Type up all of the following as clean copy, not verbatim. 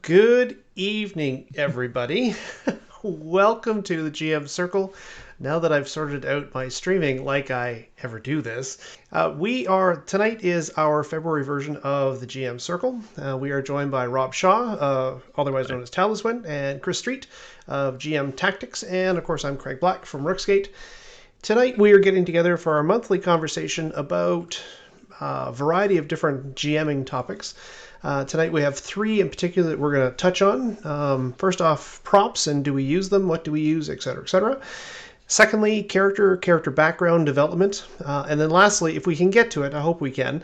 Good evening, everybody. Welcome to the GM Circle. Now that I've sorted out my streaming like I ever do this, tonight is our February version of the GM Circle. We are joined by Rob Shaw, otherwise known as Talisman, and Chris Street of GM Tactics, and of course I'm Craig Black from Rooksgate. Tonight we are getting together for our monthly conversation about a variety of different GMing topics. Tonight we have three in particular that we're going to touch on. First off, props and do we use them? What do we use, etc., etc. Secondly, character background development. And then lastly, if we can get to it, I hope we can,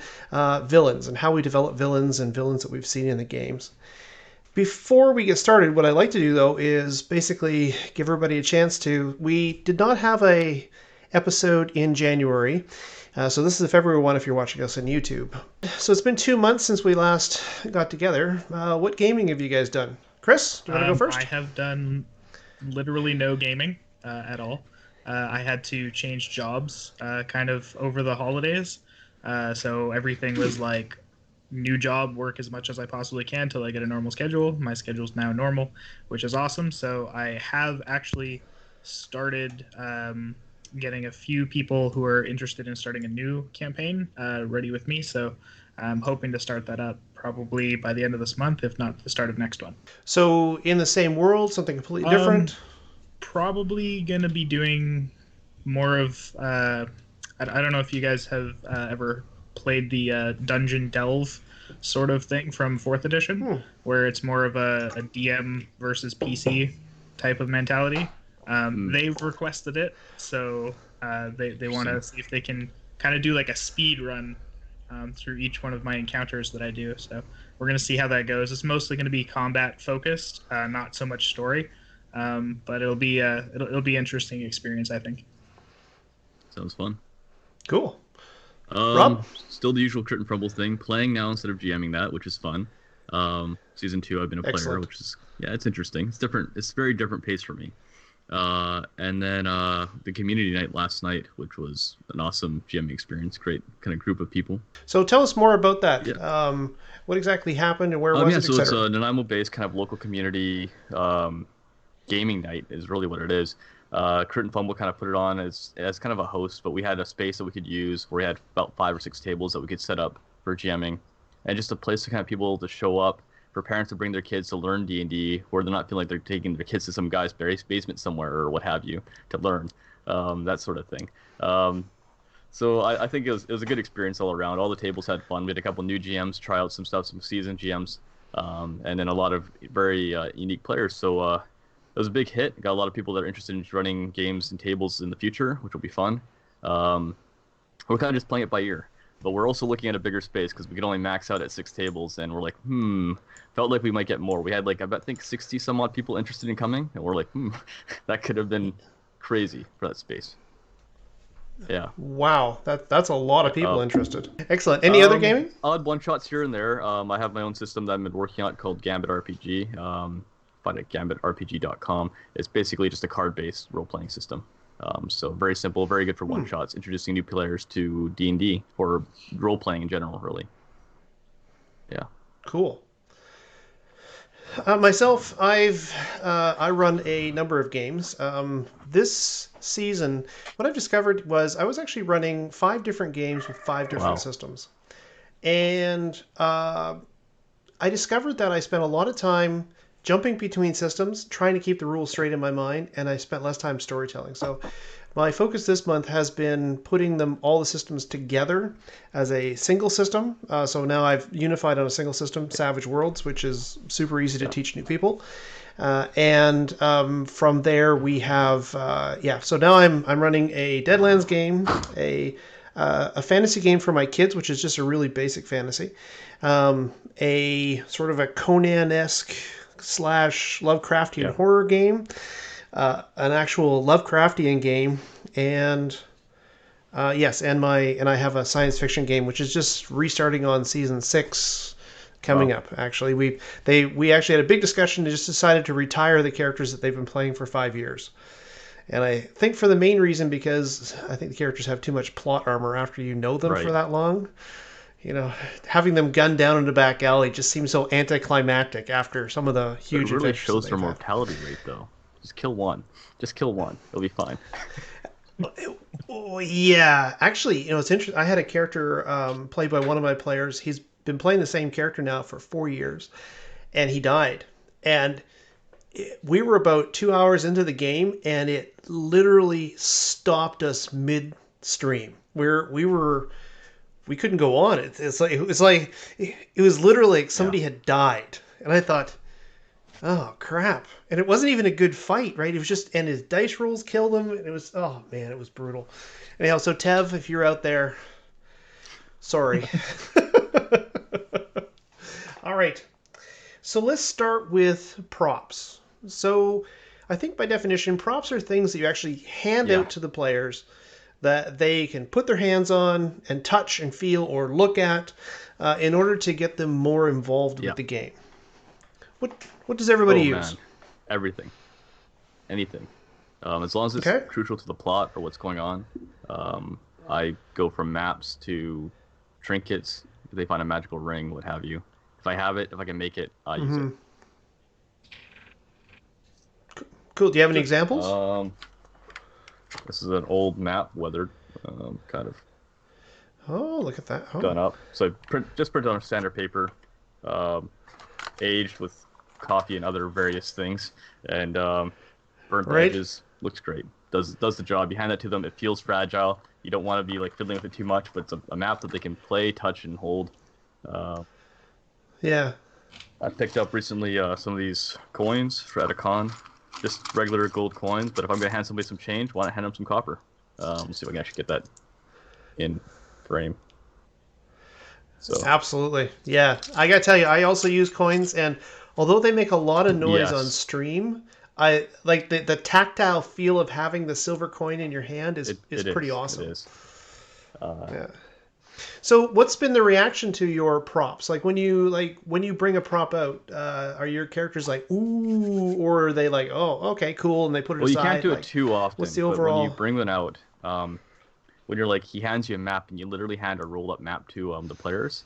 villains and how we develop villains and villains that we've seen in the games. Before we get started, what I'd like to do, though, is basically give everybody a chance to... We did not have a episode in January. So this is the February one if you're watching us on YouTube. So it's been 2 months since we last got together. What gaming have you guys done? Chris, do you want to go first? I have done literally no gaming at all. I had to change jobs kind of over the holidays. So everything was like new job, work as much as I possibly can till I get a normal schedule. My schedule's now normal, which is awesome. So I have actually started... getting a few people who are interested in starting a new campaign ready with me. So I'm hoping to start that up probably by the end of this month, if not the start of next one. So in the same world, something completely different? Probably going to be doing more of... I don't know if you guys have ever played the Dungeon Delve sort of thing from 4th edition, where it's more of a DM versus PC type of mentality. They've requested it, so they want to see if they can kind of do like a speed run through each one of my encounters that I do. So we're going to see how that goes. It's mostly going to be combat focused, not so much story, but it'll be interesting experience, I think. Sounds fun. Cool. Rob? Still the usual crit and crumble thing. Playing now instead of GMing that, which is fun. Season 2, I've been a player, which is it's interesting. It's different. It's a very different pace for me. And then the community night last night, which was an awesome GM experience. Great kind of group of people. So tell us more about that. Yeah. What exactly happened and where was it, so it's a Nanaimo-based kind of local community gaming night is really what it is. Crit and Fumble kind of put it on as kind of a host, but we had a space that we could use where we had about 5 or 6 tables that we could set up for GMing, and just a place to kind of people to show up, for parents to bring their kids to learn D&D, where they're not feeling like they're taking their kids to some guy's basement somewhere or what have you to learn, that sort of thing. So I think it was a good experience all around. All the tables had fun. We had a couple new GMs try out some stuff, some seasoned GMs, and then a lot of very unique players. So it was a big hit. Got a lot of people that are interested in running games and tables in the future, which will be fun. We're kind of just playing it by ear. But we're also looking at a bigger space because we could only max out at 6 tables, and we're like, felt like we might get more. We had I think 60 some odd people interested in coming, and we're like, that could have been crazy for that space. Yeah. Wow, that's a lot of people interested. Excellent. Any other gaming? Odd one-shots here and there. I have my own system that I've been working on called Gambit RPG. Find it at gambitRPG.com. It's basically just a card-based role-playing system. So very simple, very good for one-shots, introducing new players to D&D, or role-playing in general, really. Yeah. Cool. Myself, I run a number of games. This season, what I've discovered was I was actually running 5 different games with 5 different systems. And I discovered that I spent a lot of time jumping between systems, trying to keep the rules straight in my mind, and I spent less time storytelling. So my focus this month has been putting all the systems together as a single system. So now I've unified on a single system, Savage Worlds, which is super easy to teach new people. And from there we have, so now I'm running a Deadlands game, a fantasy game for my kids, which is just a really basic fantasy, a sort of a Conan-esque / Lovecraftian horror game, an actual Lovecraftian game, and I have a science fiction game, which is just restarting on season 6 coming up. Actually, we actually had a big discussion and just decided to retire the characters that they've been playing for 5 years. And I think for the main reason, because I think the characters have too much plot armor after you know them for that long. you know, having them gunned down in the back alley just seems so anticlimactic after some of the It huge really adventures that shows their they've had. mortality rate, though. Just kill one. Just kill one. It'll be fine. Oh, yeah, actually, it's interesting. I had a character played by one of my players. He's been playing the same character now for 4 years, and he died. And we were about 2 hours into the game, and it literally stopped us midstream. We couldn't go on. It was literally like Yeah. somebody had died, and I thought, oh crap! And it wasn't even a good fight, right? It was just, and his dice rolls killed him. And it was, oh man, it was brutal. Anyhow, so Tev, if you're out there, sorry. All right. So let's start with props. So I think by definition, props are things that you actually hand Yeah. out to the players that they can put their hands on and touch and feel or look at in order to get them more involved Yeah. with the game. What does everybody Oh use? man, everything, anything. As long as it's Okay. crucial to the plot or what's going on. I go from maps to trinkets. If they find a magical ring, what have you. If I have it, if I can make it, I use it. Cool. Do you have any Just, examples? This is an old map, weathered, kind of Oh, look at that. Oh. done up. So I printed on standard paper, um, aged with coffee and other various things, and burnt the Right. edges. Looks great. Does the job. You hand that to them. It feels fragile. You don't want to be like fiddling with it too much, but it's a map that they can play, touch, and hold. Uh, Yeah. I picked up recently some of these coins at a con, just regular gold coins. But if I'm gonna hand somebody some change, why not hand them some copper? Let's see if I can actually get that in frame. So Absolutely. Yeah. I got to tell you, I also use coins, and although they make a lot of noise on yes, stream, I like the tactile feel of having the silver coin in your hand is it pretty is. It awesome. is. Uh, Yeah. So, what's been the reaction to your props? Like when you bring a prop out, are your characters like ooh, or are they like, oh, okay, cool, and they put it well, you can't aside? do it Like, too what's often, the but when you overall? bring them out, when you're like, he hands you a map and you literally hand a rolled up map to the players,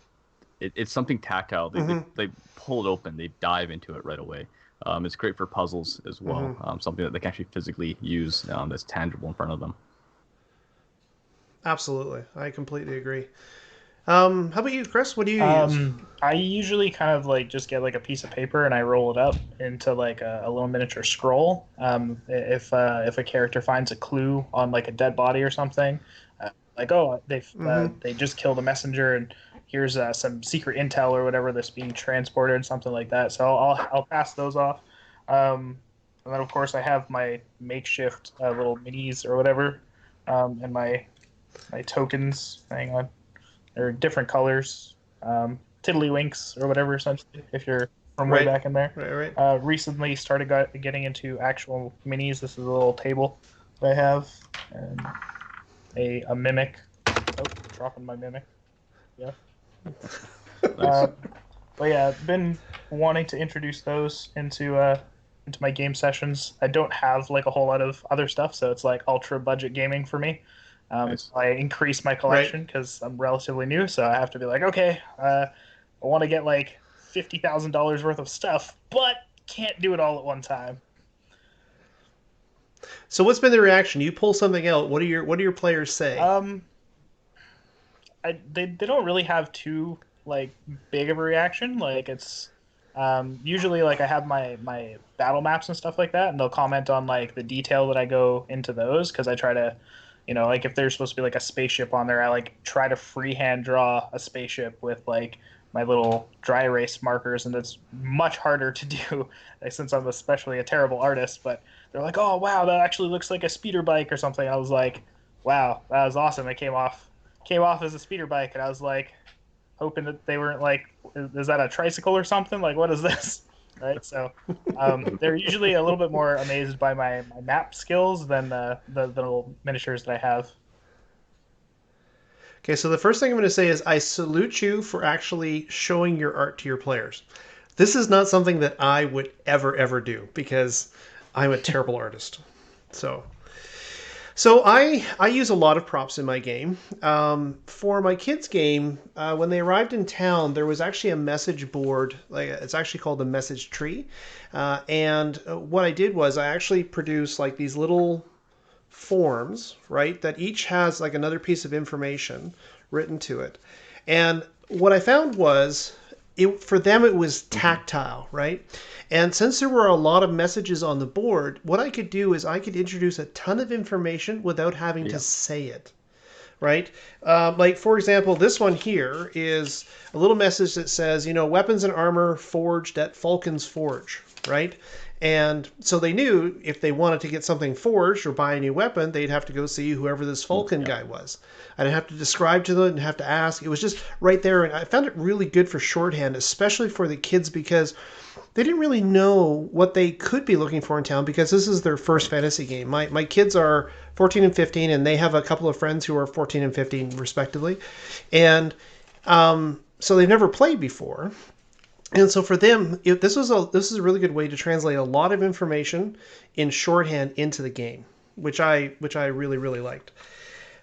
it's something tactile. They pull it open, they dive into it right away. It's great for puzzles as well. Something that they can actually physically use that's tangible in front of them. Absolutely, I completely agree. How about you, Chris? What do you use? I usually kind of like just get like a piece of paper and I roll it up into like a little miniature scroll. If a character finds a clue on like a dead body or something, like oh they just killed a messenger and here's some secret intel or whatever that's being transported, something like that. So I'll pass those off. And then of course I have my makeshift little minis or whatever, and my tokens. Hang on, they're different colors. Tiddlywinks or whatever, essentially, if you're from way Right, back in there. right. Recently started getting into actual minis. This is a little table that I have, and a mimic. Oh, dropping my mimic. Yeah. Nice. But yeah, I've been wanting to introduce those into my game sessions. I don't have like a whole lot of other stuff, so it's like ultra budget gaming for me. Nice. I increase my collection because I'm relatively new, so I have to be like, okay, I want to get like $50,000 worth of stuff, but can't do it all at one time. So, what's been the reaction? You pull something out. What do your players say? They don't really have too like big of a reaction. Like it's usually like I have my battle maps and stuff like that, and they'll comment on like the detail that I go into those because I try to, like if there's supposed to be like a spaceship on there, I like try to freehand draw a spaceship with like my little dry erase markers, and it's much harder to do since I'm especially a terrible artist. But they're like, "Oh wow, that actually looks like a speeder bike or something." I was like, "Wow, that was awesome!" It came off as a speeder bike, and I was like, hoping that they weren't like, "Is that a tricycle or something? Like, what is this?" Right? So they're usually a little bit more amazed by my map skills than the little miniatures that I have. Okay, so the first thing I'm going to say is I salute you for actually showing your art to your players. This is not something that I would ever do because I'm a terrible artist. So, So I use a lot of props in my game. For my kids' game, when they arrived in town, there was actually a message board. Like it's actually called a message tree. And what I did was I actually produced like these little forms, right? That each has like another piece of information written to it. And what I found was for them it was tactile, right? And since there were a lot of messages on the board, what I could do is I could introduce a ton of information without having to say it, right? Like, for example, this one here is a little message that says, weapons and armor forged at Falcon's Forge, right? And so they knew if they wanted to get something forged or buy a new weapon, they'd have to go see whoever this Falcon guy was. I didn't have to describe to them and have to ask. It was just right there. And I found it really good for shorthand, especially for the kids, because they didn't really know what they could be looking for in town because this is their first fantasy game. My kids are 14 and 15, and they have a couple of friends who are 14 and 15, respectively. And so they've never played before. And so for them, this is a really good way to translate a lot of information in shorthand into the game, which I really, really liked.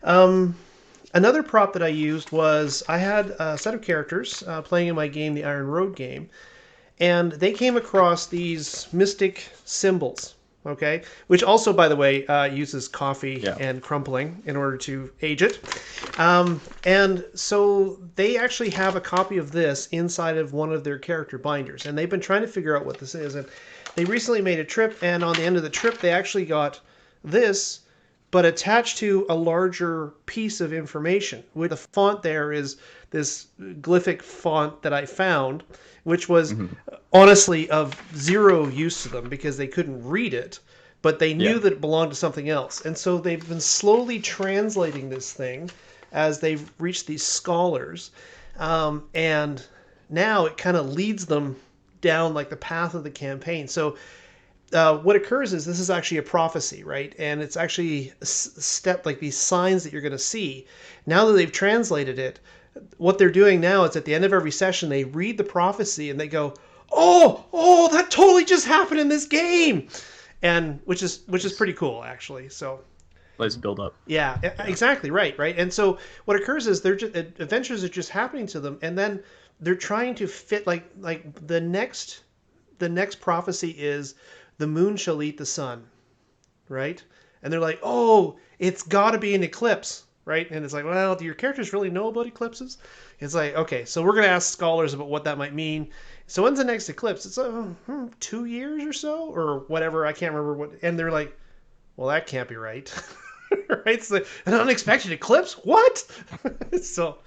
Another prop that I used was I had a set of characters playing in my game, the Iron Road game, and they came across these mystic symbols, okay? Which also, by the way, uses coffee and crumpling in order to age it. And so they actually have a copy of this inside of one of their character binders, and they've been trying to figure out what this is. And they recently made a trip, and on the end of the trip, they actually got this, but attached to a larger piece of information. With the font there is this glyphic font that I found, which was honestly of zero use to them because they couldn't read it, but they knew that it belonged to something else. And so they've been slowly translating this thing as they've reached these scholars. And now it kind of leads them down like the path of the campaign. So what occurs is this is actually a prophecy, right? And it's actually a step like these signs that you're going to see. Now that they've translated it, what they're doing now is at the end of every session, they read the prophecy and they go, oh, that totally just happened in this game. And which is pretty cool, actually. So let's build up. Yeah, exactly. Right. And so what occurs is adventures are just happening to them. And then they're trying to fit like the next prophecy is the moon shall eat the sun. Right. And they're like, oh, it's got to be an eclipse. Right? And it's like, well, do your characters really know about eclipses? It's like, okay, so we're going to ask scholars about what that might mean. So when's the next eclipse? It's 2 years or so, or whatever. I can't remember what. And they're like, well, that can't be right. Right? It's like, an unexpected eclipse? What? So,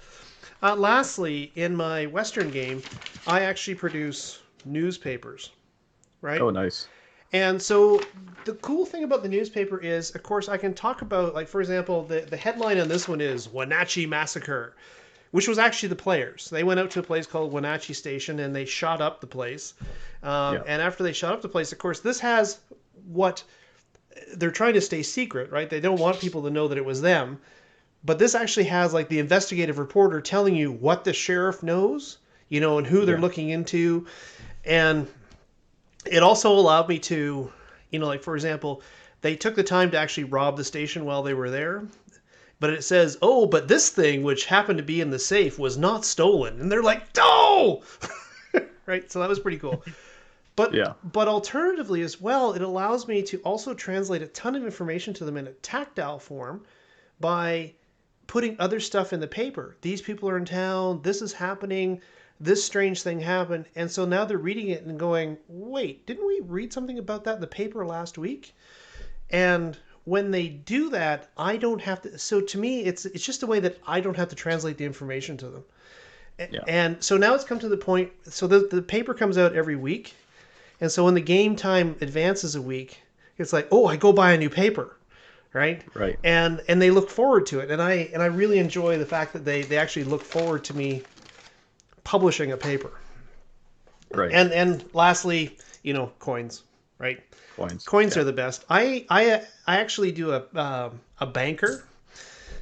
lastly, in my Western game, I actually produce newspapers. Right? Oh, nice. And so the cool thing about the newspaper is, of course, I can talk about, like, for example, the headline on this one is Wenatchee Massacre, which was actually the players. They went out to a place called Wenatchee Station, and they shot up the place. And after they shot up the place, of course, this has what they're trying to stay secret, right? They don't want people to know that it was them. But this actually has, like, the investigative reporter telling you what the sheriff knows, and who they're looking into. And it also allowed me to, like, for example, they took the time to actually rob the station while they were there. But it says, oh, but this thing, which happened to be in the safe, was not stolen. And they're like, no! Right? So that was pretty cool. But alternatively as well, it allows me to also translate a ton of information to them in a tactile form by putting other stuff in the paper. These people are in town. This is happening. This strange thing happened. And so now they're reading it and going, wait, didn't we read something about that in the paper last week? And when they do that, I don't have to. So to me, it's just a way that I don't have to translate the information to them. And so now it's come to the point. So the paper comes out every week. And so when the game time advances a week, it's like, oh, I go buy a new paper. Right. And they look forward to it. And I really enjoy the fact that they actually look forward to me publishing a paper. Right. And lastly, coins, right? Coins are the best. I actually do a banker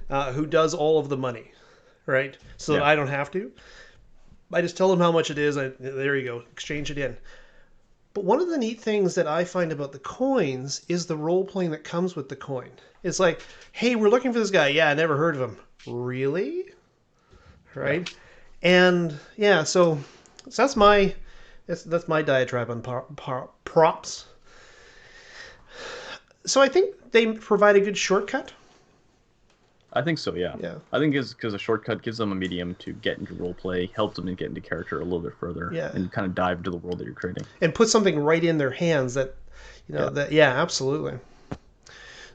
who does all of the money, right? So that I don't have to. I just tell them how much it is. There you go. Exchange it in. But one of the neat things that I find about the coins is the role playing that comes with the coin. It's like, hey, we're looking for this guy. Yeah, I never heard of him. Really? Yeah. Right? And yeah, so that's my diatribe on props. So I think they provide a good shortcut. I think so, yeah. Yeah. I think it's because a shortcut gives them a medium to get into role play, helps them get into character a little bit further, Yeah. and kind of dive into the world that you're creating. And put something right in their hands that, Yeah. that yeah, absolutely.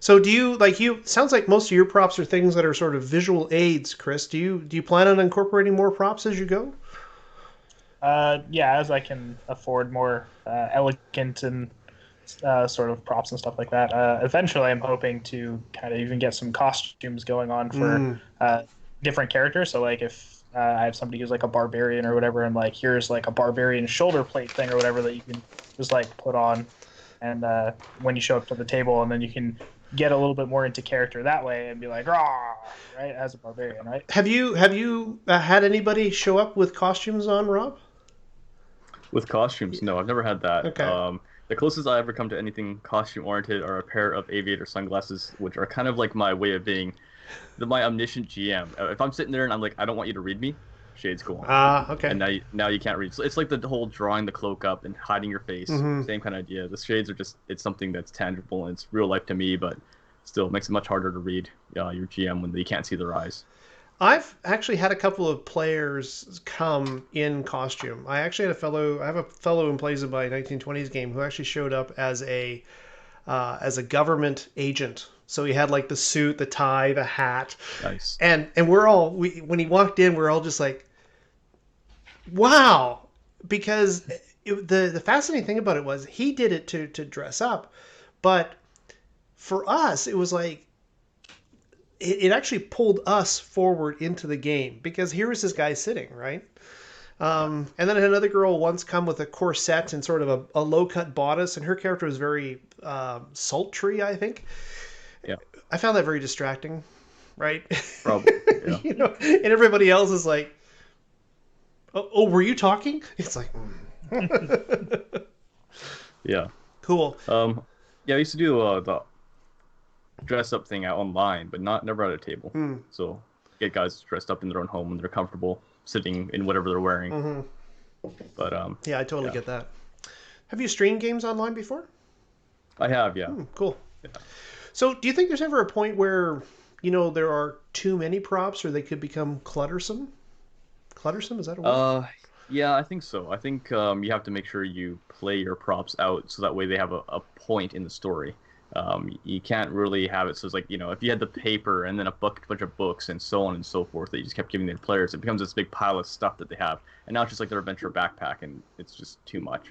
So do you sounds like most of your props are things that are sort of visual aids, Chris. Do you plan on incorporating more props as you go? Yeah, as I can afford more elegant and sort of props and stuff like that. Eventually, I'm hoping to kind of even get some costumes going on for different characters. So, like, if I have somebody who's like a barbarian or whatever, and like here's like a barbarian shoulder plate thing or whatever that you can just like put on, and when you show up to the table, and then you can get a little bit more into character that way and be like, rah, right, as a barbarian, right? Have you had anybody show up with costumes on, Rob? With costumes, no, I've never had that. Okay. The closest I ever come to anything costume oriented are a pair of aviator sunglasses, which are kind of like my way of being my omniscient GM. If I'm sitting there and I'm like, I don't want you to read me, shades go on. Okay. And now you can't read. So it's like the whole drawing the cloak up and hiding your face. Same kind of idea. The shades are just it's something that's tangible and it's real life to me, but still it makes it much harder to read your GM when you can't see their eyes. I've actually had a couple of players come in costume. I actually had I have a fellow who plays in my 1920s game who actually showed up as a government agent. So he had like the suit, the tie, the hat. Nice. And when he walked in, we're all just like, wow, because the fascinating thing about it was he did it to dress up, but for us it was like it actually pulled us forward into the game because here was this guy sitting right. And then I had another girl once come with a corset and sort of a low cut bodice, and her character was very sultry, I think. Yeah. I found that very distracting, right? Probably. Yeah. And everybody else is like, oh, were you talking? It's like, Yeah. Cool. Yeah, I used to do the dress up thing out online, but never at a table. So get guys dressed up in their own home and they're comfortable sitting in whatever they're wearing. But yeah, I totally get that. Have you streamed games online before? I have, yeah. Cool. Yeah. So do you think there's ever a point where there are too many props or they could become cluttersome? Cluttersome, is that a word? Yeah, I think so. I think you have to make sure you play your props out so that way they have a point in the story. You can't really have it so it's like, if you had the paper and then a bunch of books and so on and so forth that you just kept giving the players, it becomes this big pile of stuff that they have. And now it's just like their adventure backpack and it's just too much.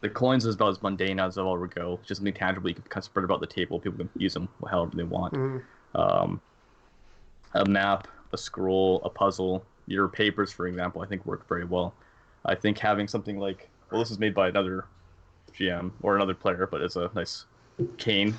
The coins is about as mundane as they'll ever go. It's just something tangible you can kind of spread about the table. People can use them however they want. A map, a scroll, a puzzle, your papers, for example, I think work very well. I think having something like, well, this is made by another GM or another player, but it's a nice cane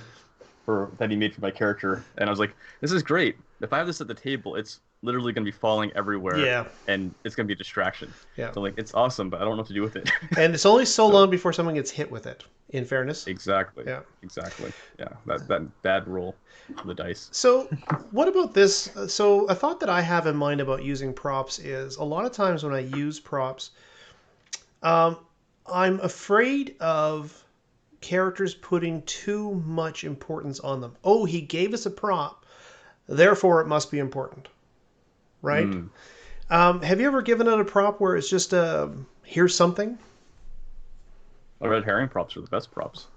that he made for my character, and I was like, this is great. If I have this at the table, it's literally going to be falling everywhere. Yeah. And it's going to be a distraction. Yeah. So like, it's awesome, but I don't know what to do with it. And it's only so long before someone gets hit with it, in fairness. Exactly. Yeah. Exactly. Yeah. That bad roll of the dice. So what about this? So a thought that I have in mind about using props is a lot of times when I use props, I'm afraid of characters putting too much importance on them. Oh, he gave us a prop, therefore it must be important, right? Have you ever given out a prop where it's just here's something? Red herring props are the best props.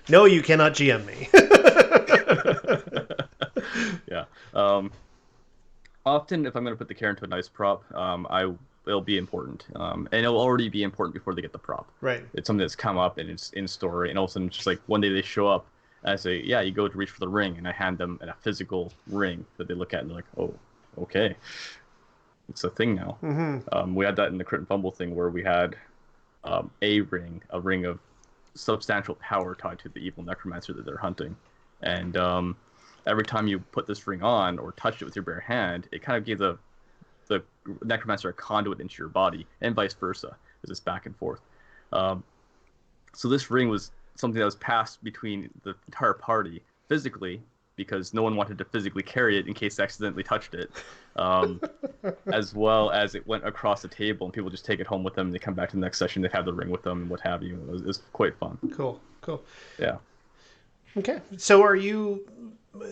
No, you cannot GM me. Yeah. Often, if I'm going to put the character into a nice prop, it'll be important, and it'll already be important before they get the prop. Right. It's something that's come up and it's in story, and all of a sudden, it's just like one day they show up, and I say, "Yeah, you go to reach for the ring," and I hand them a physical ring that they look at, and they're like, "Oh, okay, it's a thing now." We had that in the crit and fumble thing where we had a ring of substantial power tied to the evil necromancer that they're hunting, and every time you put this ring on or touched it with your bare hand, it kind of gave the the necromancer a conduit into your body, and vice versa. There's this back and forth. Um, so this ring was something that was passed between the entire party physically, because no one wanted to physically carry it in case they accidentally touched it, um, as well as it went across the table and people just take it home with them. And they come back to the next session, they have the ring with them and what have you. It was quite fun. Cool. Yeah. Okay. So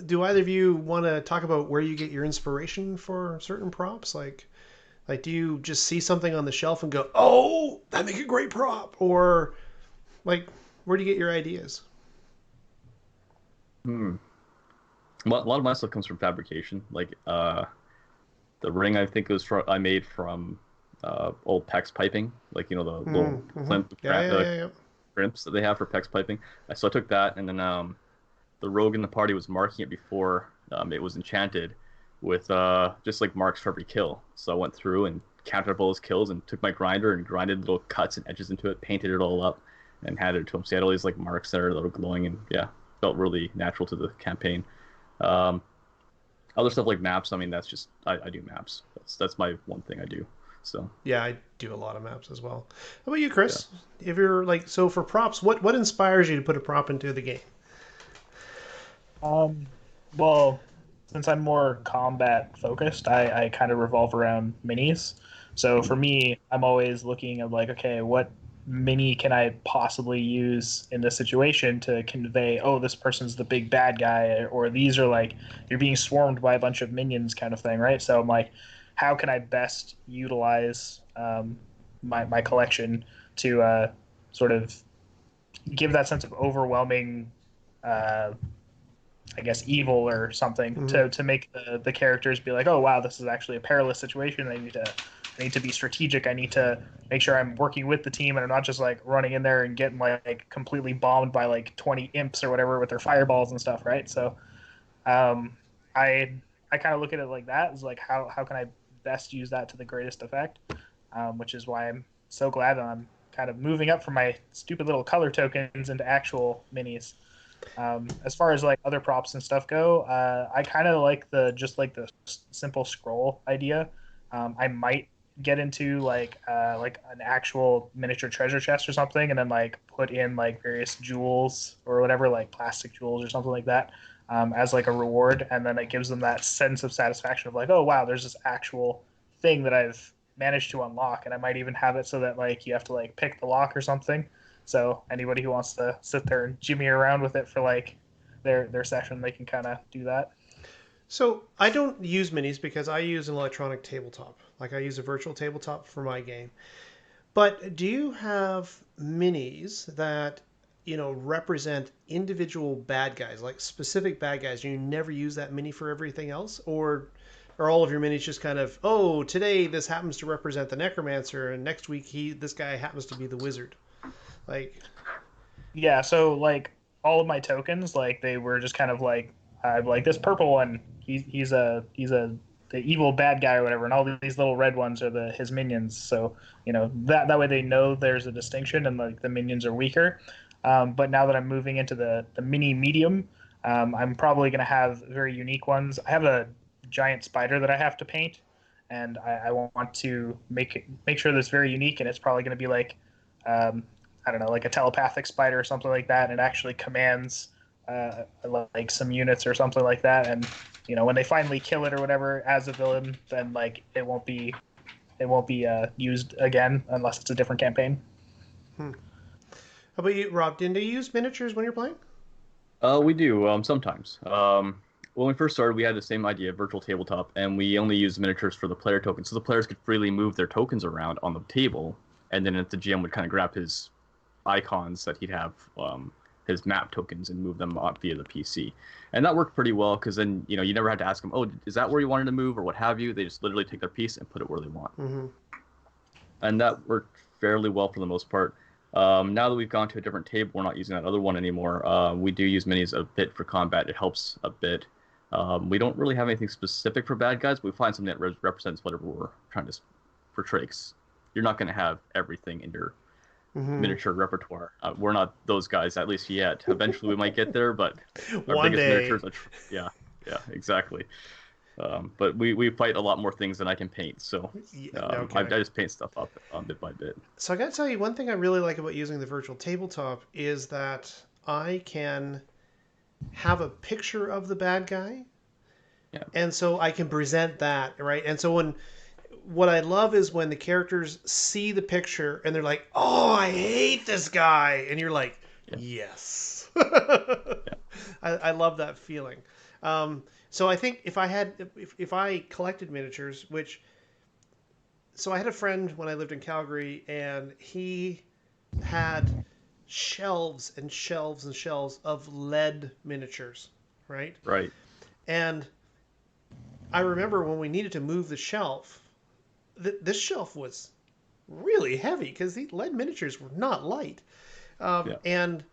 do either of you want to talk about where you get your inspiration for certain props? Like do you just see something on the shelf and go, oh, that'd make a great prop? Or like, where do you get your ideas? Well, a lot of my stuff comes from fabrication. Like the ring, I think I made from old PEX piping, like the little crimps that they have for PEX piping. So I took that, and then the rogue in the party was marking it before it was enchanted with just like marks for every kill. So I went through and counted up all those kills and took my grinder and grinded little cuts and edges into it, painted it all up, and handed it to him. So he had all these like marks that are a little glowing, and felt really natural to the campaign. Other stuff like maps, I mean, that's just I do maps. That's my one thing I do. So yeah, I do a lot of maps as well. How about you, Chris? If you're like, so for props, what inspires you to put a prop into the game? Well, since I'm more combat focused, I kind of revolve around minis. So for me, I'm always looking at like, okay, what mini can I possibly use in this situation to convey, oh, this person's the big bad guy, or these are like, you're being swarmed by a bunch of minions kind of thing, right? So I'm like, how can I best utilize my collection to sort of give that sense of overwhelming, I guess, evil or something, to make the characters be like, oh wow, this is actually a perilous situation. I need to be strategic. I need to make sure I'm working with the team and I'm not just like running in there and getting like completely bombed by like 20 imps or whatever with their fireballs and stuff, right? So I kind of look at it like that. It's like how can I best use that to the greatest effect, which is why I'm so glad that I'm kind of moving up from my stupid little color tokens into actual minis. As far as like other props and stuff go, I kind of like the simple scroll idea. I might get into like an actual miniature treasure chest or something, and then like put in like various jewels or whatever, like plastic jewels or something like that, as like a reward, and then it gives them that sense of satisfaction of like, oh wow, there's this actual thing that I've managed to unlock, and I might even have it so that like you have to like pick the lock or something. So anybody who wants to sit there and jimmy around with it for like their session, they can kind of do that. So I don't use minis because I use an electronic tabletop. Like I use a virtual tabletop for my game. But do you have minis that represent individual bad guys, like specific bad guys? You never use that mini for everything else, or are all of your minis just kind of, oh, today this happens to represent the necromancer, and next week this guy happens to be the wizard? Like, yeah, so like all of my tokens, like they were just kind of like, like this purple one, he's the evil bad guy or whatever, and all these little red ones are his minions. So that way they know there's a distinction, and like the minions are weaker. But now that I'm moving into the mini medium, I'm probably going to have very unique ones. I have a giant spider that I have to paint, and I want to make sure that's very unique, and it's probably going to be like, I don't know, like a telepathic spider or something like that, and it actually commands like some units or something like that. And when they finally kill it or whatever as a villain, then like it won't be used again unless it's a different campaign. How about you, Rob? Didn't you use miniatures when you're playing? We do sometimes. When we first started, we had the same idea, virtual tabletop, and we only used miniatures for the player tokens, so the players could freely move their tokens around on the table, and then the GM would kind of grab his icons that he'd have, his map tokens, and move them up via the PC. And that worked pretty well, because then you never had to ask them, oh, is that where you wanted to move or what have you. They just literally take their piece and put it where they want. And that worked fairly well for the most part. Now that we've gone to a different table, we're not using that other one anymore. We do use minis a bit for combat. It helps a bit. We don't really have anything specific for bad guys, but we find something that represents whatever we're trying to portray. You're not going to have everything in your miniature repertoire. We're not those guys, at least yet. Eventually we might get there, but our One biggest day. miniatures are yeah, exactly. But we fight a lot more things than I can paint, so No I kidding. just paint stuff up bit by bit. So I got to tell you, one thing I really like about using the virtual tabletop is that I can have a picture of the bad guy, Yeah, and so I can present that, right? And so when what I love is when the characters see the picture and they're like, "Oh, I hate this guy," and you're like, yeah, "Yes." yeah. I love that feeling. So I think if I collected miniatures, which so I had a friend when I lived in Calgary, and he had shelves and shelves and shelves of lead miniatures, right? Right. And I remember when we needed to move the shelf, this shelf was really heavy because the lead miniatures were not light. Yeah. And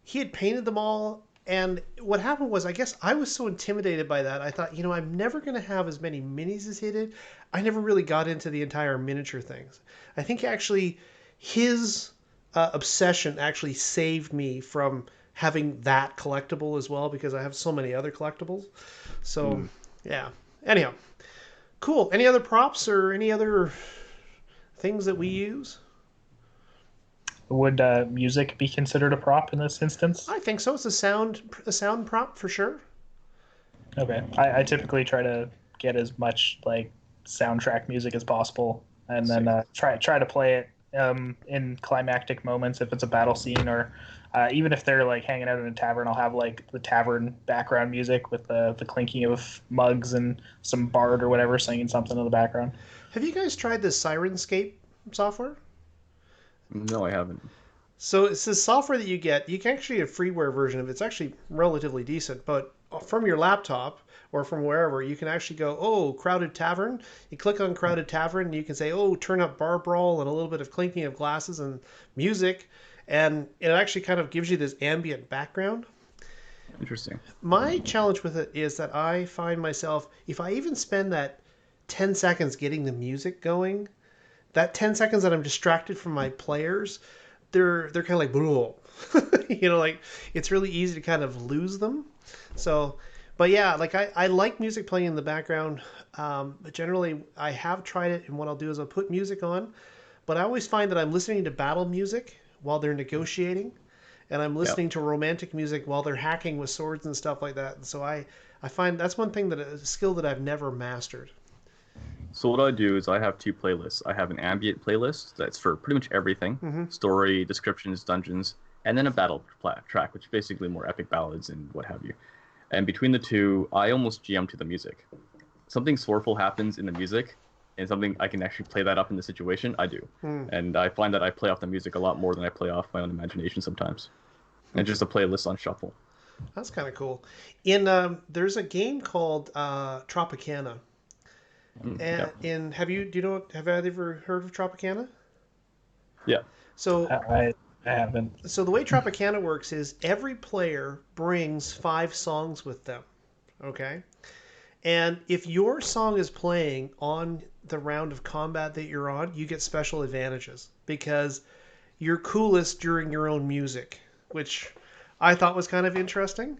he had painted them all. And what happened was, I guess I was so intimidated by that. I thought, I'm never going to have as many minis as he did. I never really got into the entire miniature things. I think actually his obsession actually saved me from having that collectible as well because I have so many other collectibles. So, Mm. yeah. Anyhow, cool. Any other props or any other things that we use? Would music be considered a prop in this instance? I think so. It's a sound prop for sure. Okay. I typically try to get as much like soundtrack music as possible, and then Same. try to play it in climactic moments if it's a battle scene, or even if they're like hanging out in a tavern, I'll have like the tavern background music with the clinking of mugs and some bard or whatever singing something in the background. Have you guys tried this Sirenscape software? No, I haven't. So it's this software that you get. You can actually get a freeware version of it. It's actually relatively decent, but from your laptop or from wherever, you can actually go, oh, crowded tavern. You click on crowded tavern, and you can say, oh, turn up bar brawl and a little bit of clinking of glasses and music, and it actually kind of gives you this ambient background. Interesting. My challenge with it is that I find myself, if I even spend that 10 seconds getting the music going, that 10 seconds that I'm distracted from my players, they're kind of like, blah. Like it's really easy to kind of lose them. So, but yeah, like I like music playing in the background. But generally, I have tried it, and what I'll do is I'll put music on. But I always find that I'm listening to battle music while they're negotiating, and I'm Yeah. listening to romantic music while they're hacking with swords and stuff like that. And so I find that's one thing that is a skill that I've never mastered. So what I do is I have two playlists. I have an ambient playlist that's for pretty much everything, Mm-hmm. story, descriptions, dungeons, and then a battle track, which is basically more epic ballads and what have you. And between the two, I almost GM to the music. Something sorrowful happens in the music, and something I can actually play that up in the situation, I do. Hmm. And I find that I play off the music a lot more than I play off my own imagination sometimes. And just a playlist on shuffle. That's kind of cool. In there's a game called Tropicana. Yeah. And in have I ever heard of Tropicana? Yeah. So I haven't. so the way Tropicana works is every player brings 5 songs with them. Okay? And if your song is playing on the round of combat that you're on, you get special advantages because you're coolest during your own music, which I thought was kind of interesting.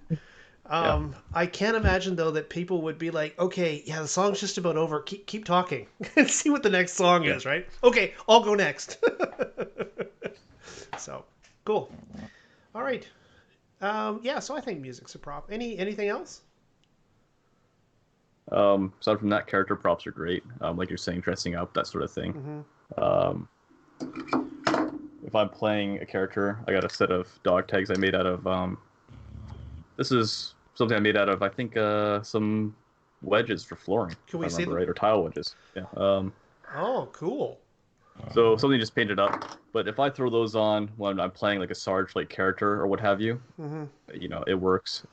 Yeah. I can't imagine though that people would be like, okay, yeah, the song's just about over. Keep talking and see what the next song Yeah. is, right? Okay, I'll go next. So cool. All right. Yeah, so I think music's a prop. Anything else? Aside from that, character props are great. Like you're saying, dressing up, that sort of thing. Mm-hmm. Um, if I'm playing a character, I got a set of dog tags I made out of. This is something I made out of, I think, some wedges for flooring, Can if I we see remember them? right, or tile wedges. Yeah. Oh, cool. So something just painted up. But if I throw those on when I'm playing like a Sarge-like character or what have you, Mm-hmm. it works.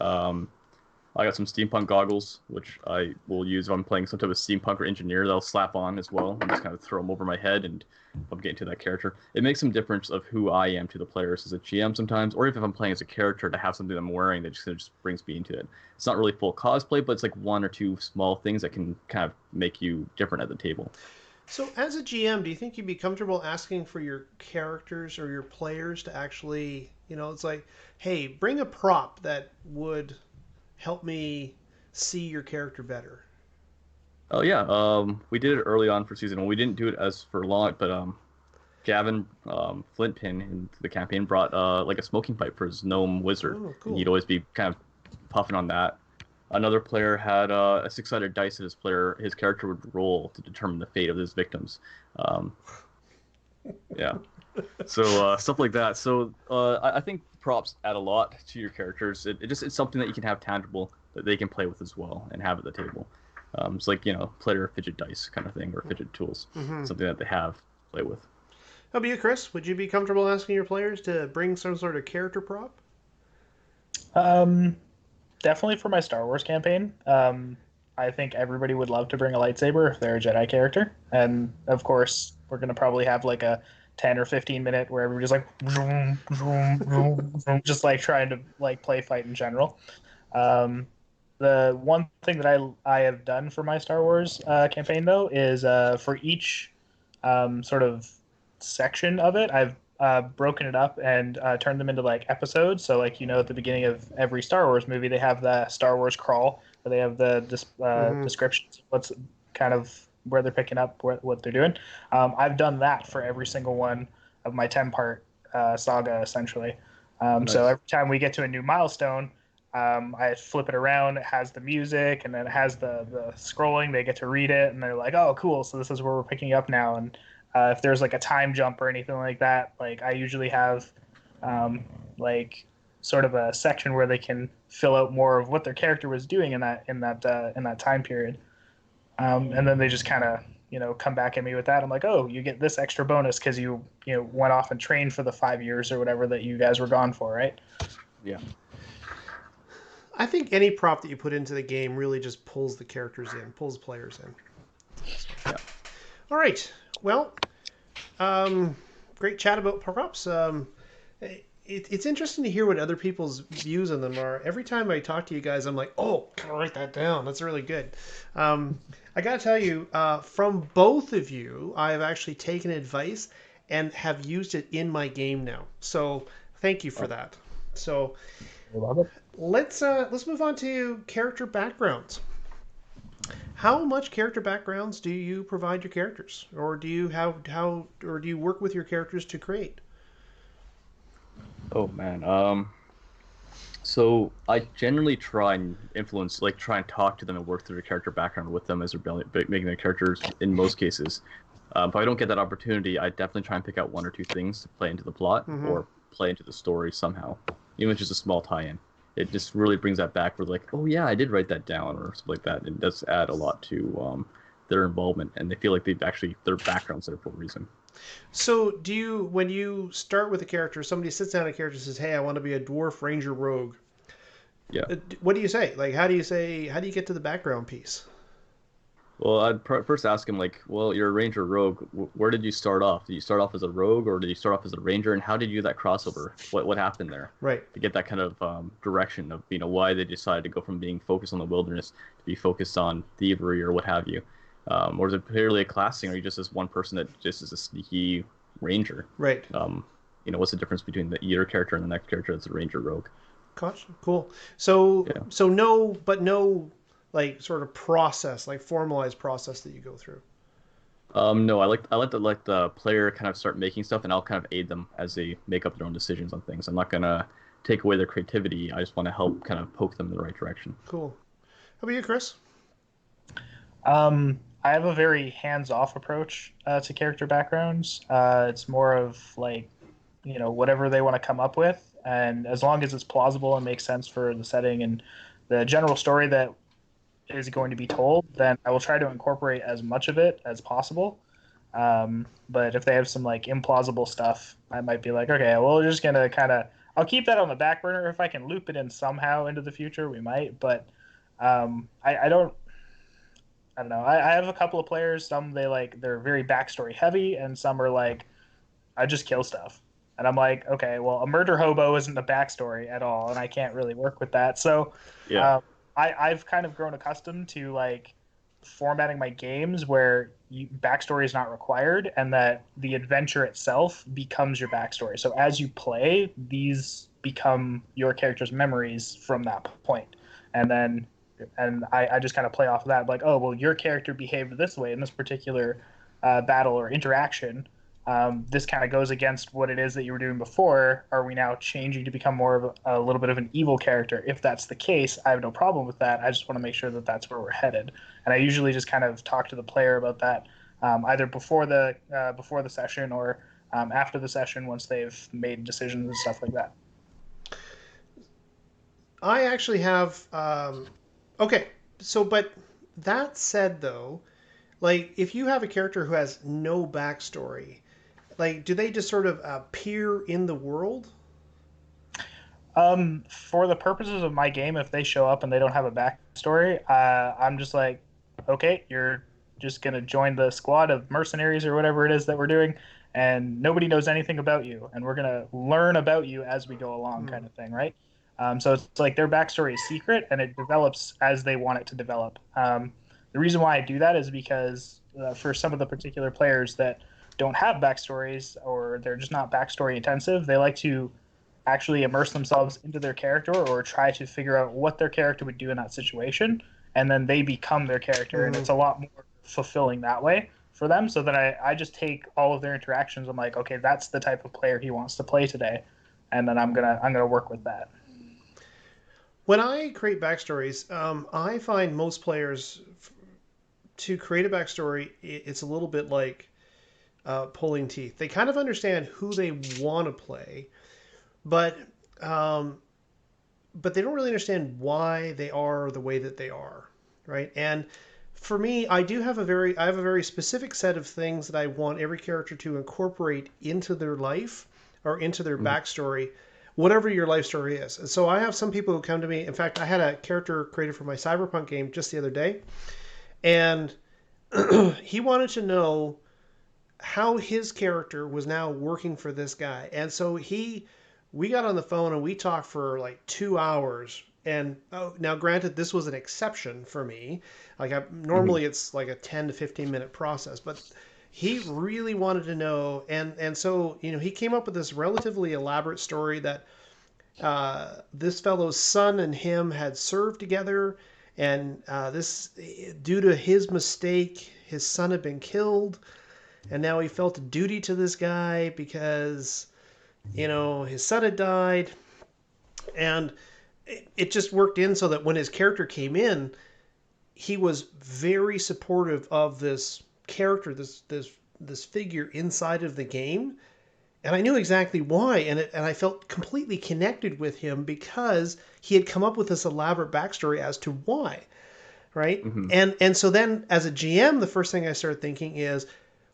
I got some steampunk goggles, which I will use if I'm playing some type of steampunk or engineer that I'll slap on as well and just kind of throw them over my head and if I'm getting to that character. It makes some difference of who I am to the players as a GM sometimes, or if I'm playing as a character to have something I'm wearing that just brings me into it. It's not really full cosplay, but it's like one or two small things that can kind of make you different at the table. So, as a GM, do you think you'd be comfortable asking for your characters or your players to actually, it's like, hey, bring a prop that would help me see your character better? Oh yeah, we did it early on for season one. We didn't do it as for long, but Gavin Flintpin in the campaign brought like a smoking pipe for his gnome wizard, Oh, and cool. he'd always be kind of puffing on that. Another player had a six-sided dice that his character would roll to determine the fate of his victims. Um, yeah, so stuff like that. So I think props add a lot to your characters. It's something that you can have tangible that they can play with as well and have at the table. It's like player fidget dice kind of thing or fidget tools, Mm-hmm. something that they have to play with. How about you, Chris? Would you be comfortable asking your players to bring some sort of character prop? Um, Definitely for my Star Wars campaign. I think everybody would love to bring a lightsaber if they're a Jedi character, and of course, we're gonna probably have like a 10 or 15 minute where everybody's like vroom, vroom, vroom, vroom, just like trying to like play fight in general. Um, the one thing that I have done for my Star Wars campaign though is for each sort of section of it, I've broken it up and turned them into like episodes. So like at the beginning of every Star Wars movie, they have the Star Wars crawl where they have the Mm-hmm. descriptions of what's kind of where they're picking up what they're doing. I've done that for every single one of my 10-part saga essentially. So Nice. every time we get to a new milestone, I flip it around. It has the music, and then it has the scrolling. They get to read it, and they're like, "Oh, cool! So this is where we're picking up now." And if there's like a time jump or anything like that, like I usually have um, like sort of a section where they can fill out more of what their character was doing in that time period, and then they just kind of come back at me with that. I'm like, "Oh, you get this extra bonus because you went off and trained for the 5 years or whatever that you guys were gone for, right?" Yeah. I think any prop that you put into the game really just pulls the characters in, pulls players in. Yeah. All right. Well, um, great chat about props. It's interesting to hear what other people's views on them are. Every time I talk to you guys, I'm like, oh, gotta write that down. That's really good. Um, I gotta tell you, from both of you, I've actually taken advice and have used it in my game now. So thank you for Oh, that. So I love it. let's move on to character backgrounds. How much character backgrounds do you provide your characters, or do you have how, or do you work with your characters to create? oh man. So I generally try and influence, like try and talk to them and work through their character background with them as they're making their characters in most cases. If I don't get that opportunity, I definitely try and pick out one or two things to play into the plot Mm-hmm. or play into the story somehow, even if it's just a small tie-in. It just really brings that back. Where like, oh yeah, I did write that down or something like that. It does add a lot to their involvement, and they feel like they've actually their background's there for a reason. So, do you, when you start with a character, somebody sits down a character and says, "Hey, I want to be a dwarf ranger rogue." Yeah. What do you say? Like, how do you get to the background piece? Well, first ask him like, well, you're a ranger rogue. Where did you start off? Did you start off as a rogue, or did you start off as a ranger? And how did you do that crossover? What happened there? Right. To get that kind of direction of why they decided to go from being focused on the wilderness to be focused on thievery or what have you, or is it purely a class thing? Or are you just this one person that just is a sneaky ranger? Right. What's the difference between your character and the next character that's a ranger rogue? Gotcha. Cool. So, Yeah. no, but no, like sort of process, like formalized process that you go through. No, I let the player kind of start making stuff, and I'll kind of aid them as they make up their own decisions on things. I'm not gonna take away their creativity. I just want to help kind of poke them in the right direction. Cool. How about you, Chris? I have a very hands-off approach to character backgrounds. It's more of like, whatever they want to come up with, and as long as it's plausible and makes sense for the setting and the general story that is going to be told, then I will try to incorporate as much of it as possible. But if they have some like implausible stuff, I might be like, okay, well, we're just gonna kind of, I'll keep that on the back burner. If I can loop it in somehow into the future, we might. But I don't know. I have a couple of players. Some they're very backstory heavy, and some are like I just kill stuff. And I'm like, okay, well, a murder hobo isn't a backstory at all, and I can't really work with that. So Yeah. um, I've kind of grown accustomed to like formatting my games where backstory is not required, and that the adventure itself becomes your backstory. So as you play, these become your character's memories from that point, and then and I just kind of play off of that, like, oh, well, your character behaved this way in this particular battle or interaction. This kind of goes against what it is that you were doing before. Are we now changing to become more of a little bit of an evil character? If that's the case, I have no problem with that. I just want to make sure that that's where we're headed. And I usually just kind of talk to the player about that, either before the session or after the session once they've made decisions and stuff like that. I actually have. Okay, so but that said, though, like if you have a character who has no backstory, like do they just sort of appear in the world? For the purposes of my game, if they show up and they don't have a backstory, I'm just like, okay, you're just gonna join the squad of mercenaries or whatever it is that we're doing, and nobody knows anything about you, and we're gonna learn about you as we go along, kind of thing, right? So it's like their backstory is secret, and it develops as they want it to develop. The reason why I do that is because for some of the particular players that don't have backstories or they're just not backstory intensive, they like to actually immerse themselves into their character or try to figure out what their character would do in that situation, and then they become their character, and it's a lot more fulfilling that way for them. So then I just take all of their interactions. I'm like, okay, that's the type of player he wants to play today, and then I'm gonna work with that. When I create backstories, I find most players to create a backstory, it's a little bit like pulling teeth. They kind of understand who they want to play, but um, but they don't really understand why they are the way that they are, right? And for me, I have a very specific set of things that I want every character to incorporate into their life or into their backstory, whatever your life story is. And so I have some people who come to me. In fact, I had a character created for my Cyberpunk game just the other day, and he wanted to know how his character was now working for this guy. And so we got on the phone and we talked for like 2 hours. And now, granted, this was an exception for me. Normally it's like a 10 to 15 minute process, but he really wanted to know. And so, he came up with this relatively elaborate story that this fellow's son and him had served together. And this, due to his mistake, his son had been killed. And now he felt a duty to this guy because his son had died, and it just worked in so that when his character came in, he was very supportive of this character, this figure inside of the game, and I knew exactly why, and I felt completely connected with him because he had come up with this elaborate backstory as to why, right? Mm-hmm. And so then as a GM, the first thing I started thinking is,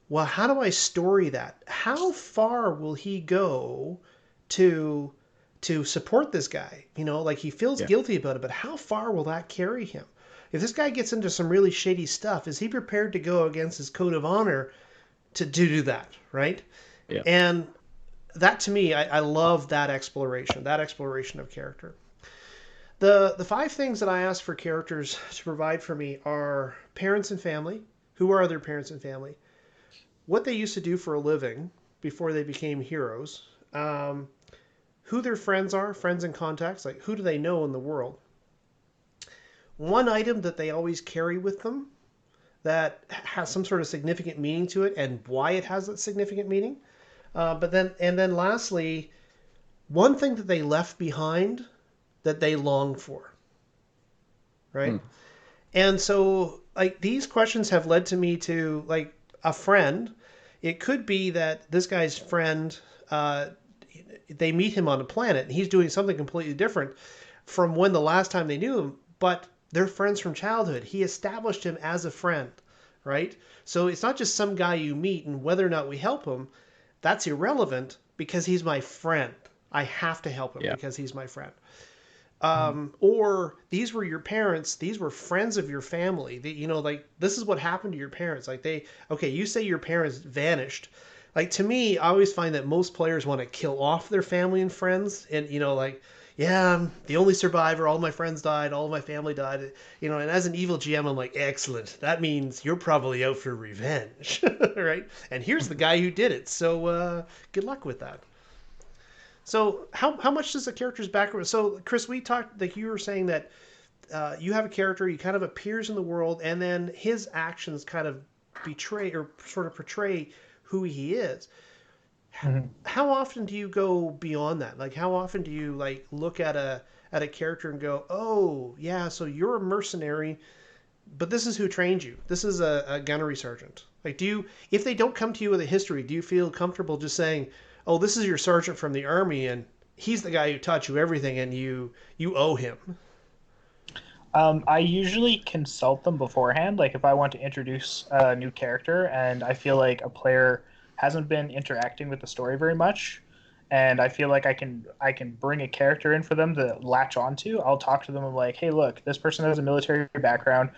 well, how do I story that? How far will he go to support this guy? Like he feels guilty about it, but how far will that carry him? If this guy gets into some really shady stuff, is he prepared to go against his code of honor to do that, right? Yeah. And that to me, I love that exploration of character. The five things that I ask for characters to provide for me are parents and family. Who are their parents and family? What they used to do for a living before they became heroes, who their friends are, friends and contacts, like who do they know in the world, one item that they always carry with them that has some sort of significant meaning to it and why it has that significant meaning, and then lastly, one thing that they left behind that they long for, right? And so like these questions have led to me to like a friend. It could be that this guy's friend, they meet him on a planet and he's doing something completely different from when the last time they knew him, but they're friends from childhood. He established him as a friend, right? So it's not just some guy you meet and whether or not we help him, that's irrelevant because he's my friend. I have to help him because he's my friend. Or these were your parents, these were friends of your family. Like this is what happened to your parents. Like you say your parents vanished. Like to me, I always find that most players want to kill off their family and friends. And, yeah, I'm the only survivor. All my friends died. All my family died. And as an evil GM, I'm like, excellent. That means you're probably out for revenge, right? And here's the guy who did it. So good luck with that. So how much does a character's background? So Chris, we talked like you were saying that you have a character, he kind of appears in the world, and then his actions kind of betray or sort of portray who he is. Mm-hmm. How often do you go beyond that? Like, how often do you like look at a character and go, "Oh, yeah, so you're a mercenary, but this is who trained you. This is a gunnery sergeant." Like, do you, if they don't come to you with a history, do you feel comfortable just saying, "Oh, this is your sergeant from the army, and he's the guy who taught you everything, and you owe him"? I usually consult them beforehand, like if I want to introduce a new character and I feel like a player hasn't been interacting with the story very much, and I feel like I can bring a character in for them to latch onto. I'll talk to them. I'm like, hey, look, this person has a military background.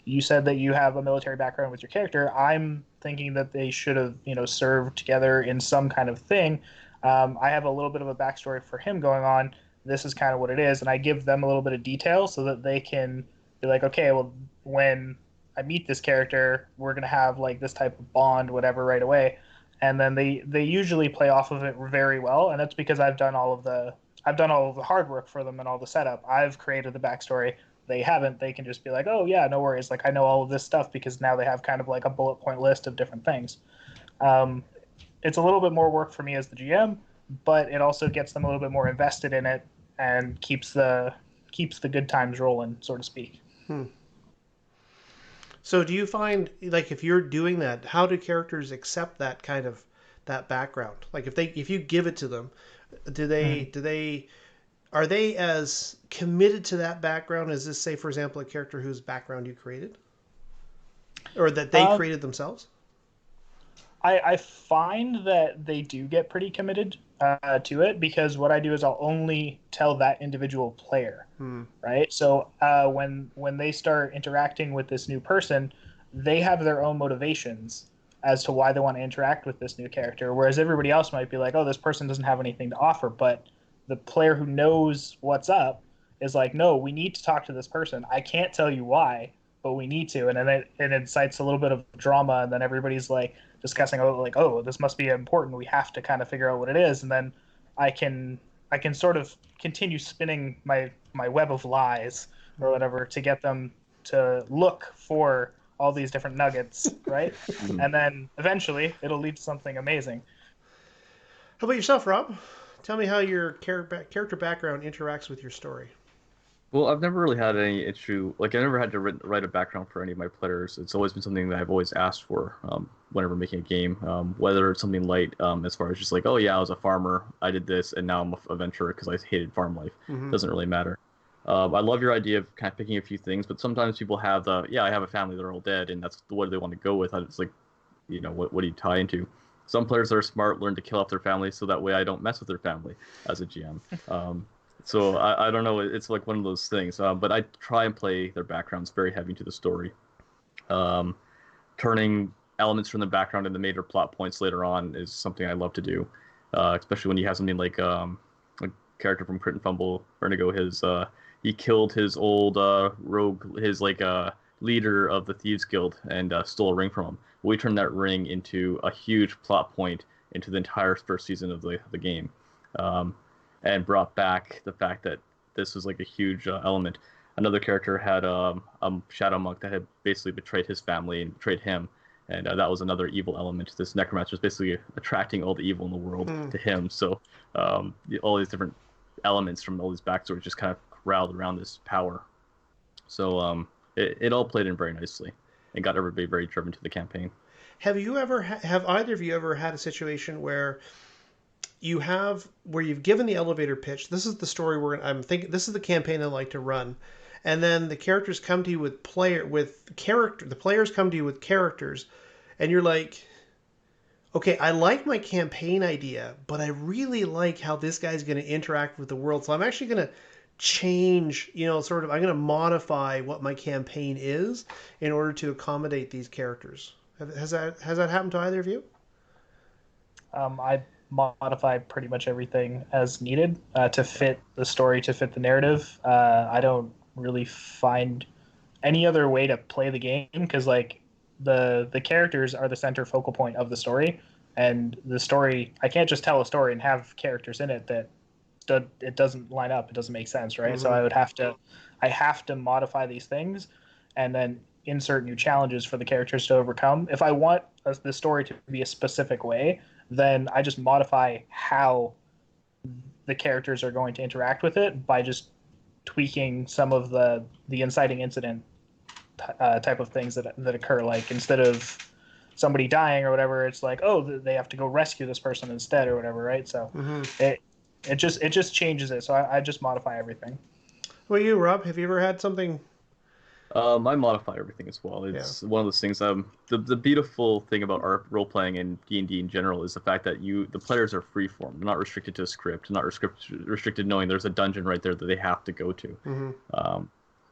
You said that you have a military background with your character. I'm thinking that they should have, served together in some kind of thing. I have a little bit of a backstory for him going on. This is kind of what it is, and I give them a little bit of detail so that they can be like, okay, well, when I meet this character, we're gonna have like this type of bond, whatever, right away, and then they usually play off of it very well, and that's because I've done all of the hard work for them and all the setup. I've created the backstory. They haven't. They can just be like, oh yeah, no worries. Like I know all of this stuff because now they have kind of like a bullet point list of different things. Um, it's a little bit more work for me as the GM, but it also gets them a little bit more invested in it and keeps the good times rolling, so to speak. Hmm. So do you find, like, if you're doing that, how do characters accept that kind of that background? Like if you give it to them, do they are they as committed to that background as this, say, for example, a character whose background you created or that they Um, created themselves? I find that they do get pretty committed to it because what I do is I'll only tell that individual player, Hmm. right? So when they start interacting with this new person, they have their own motivations as to why they want to interact with this new character, whereas everybody else might be like, "Oh, this person doesn't have anything to offer," but the player who knows what's up is like, "No, we need to talk to this person. I can't tell you why, but we need to," and then it incites a little bit of drama, and then everybody's like discussing, oh, like, oh, this must be important. We have to kind of figure out what it is, and then I can I can sort of continue spinning my web of lies or whatever to get them to look for all these different nuggets, right? And then eventually it'll lead to something amazing. How about yourself, Rob? Tell me how your character background interacts with your story. Well, I've never really had any issue. Like, I never had to write a background for any of my players. It's always been something that I've always asked for whenever making a game. Whether it's something light, as far as just like, oh yeah, I was a farmer, I did this, and now I'm a venturer because I hated farm life. Mm-hmm. Doesn't really matter. I love your idea of kind of picking a few things, but sometimes people have the, yeah, I have a family, they're all dead, and that's what they want to go with. It's like, what do you tie into? Some players that are smart learn to kill off their family so that way I don't mess with their family as a GM. So I don't know. It's like one of those things. But I try and play their backgrounds very heavy into the story. Um, Turning elements from the background into major plot points later on is something I love to do. Especially when you have something like a character from Crit and Fumble, Vertigo. He killed his old rogue, his leader of the Thieves Guild, and stole a ring from him. We turned that ring into a huge plot point into the entire first season of the game. And brought back the fact that this was like a huge element. Another character had a shadow monk that had basically betrayed his family and betrayed him, and that was another evil element. This necromancer is basically attracting all the evil in the world to him. So all these different elements from all these backstories just kind of crowd around this power. So it all played in very nicely and got everybody very driven to the campaign. Have either of you ever had a situation where you've given the elevator pitch? This is the story I'm thinking. This is the campaign I like to run, and then the characters come to you with character. The players come to you with characters, and you're like, okay, I like my campaign idea, but I really like how this guy's going to interact with the world. So I'm actually going to change, sort of. I'm going to modify what my campaign is in order to accommodate these characters. Has that happened to either of you? I modify pretty much everything as needed to fit the story, to fit the narrative. I don't really find any other way to play the game because like the characters are the center focal point of the story, and the story, I can't just tell a story and have characters in it that it doesn't line up. It doesn't make sense, right? So I have to modify these things, and then insert new challenges for the characters to overcome. If I want the story to be a specific way, then I just modify how the characters are going to interact with it by just tweaking some of the inciting incident type of things that occur. Like instead of somebody dying or whatever, it's like, oh, they have to go rescue this person instead or whatever, right? So it just changes it. So I just modify everything. Well, you, Rob, have you ever had something? I modify everything as well. Yeah. It's one of those things. The beautiful thing about our role playing and D&D in general is the fact that the players are free form. They're not restricted to a script. They're not restricted knowing there's a dungeon right there that they have to go to.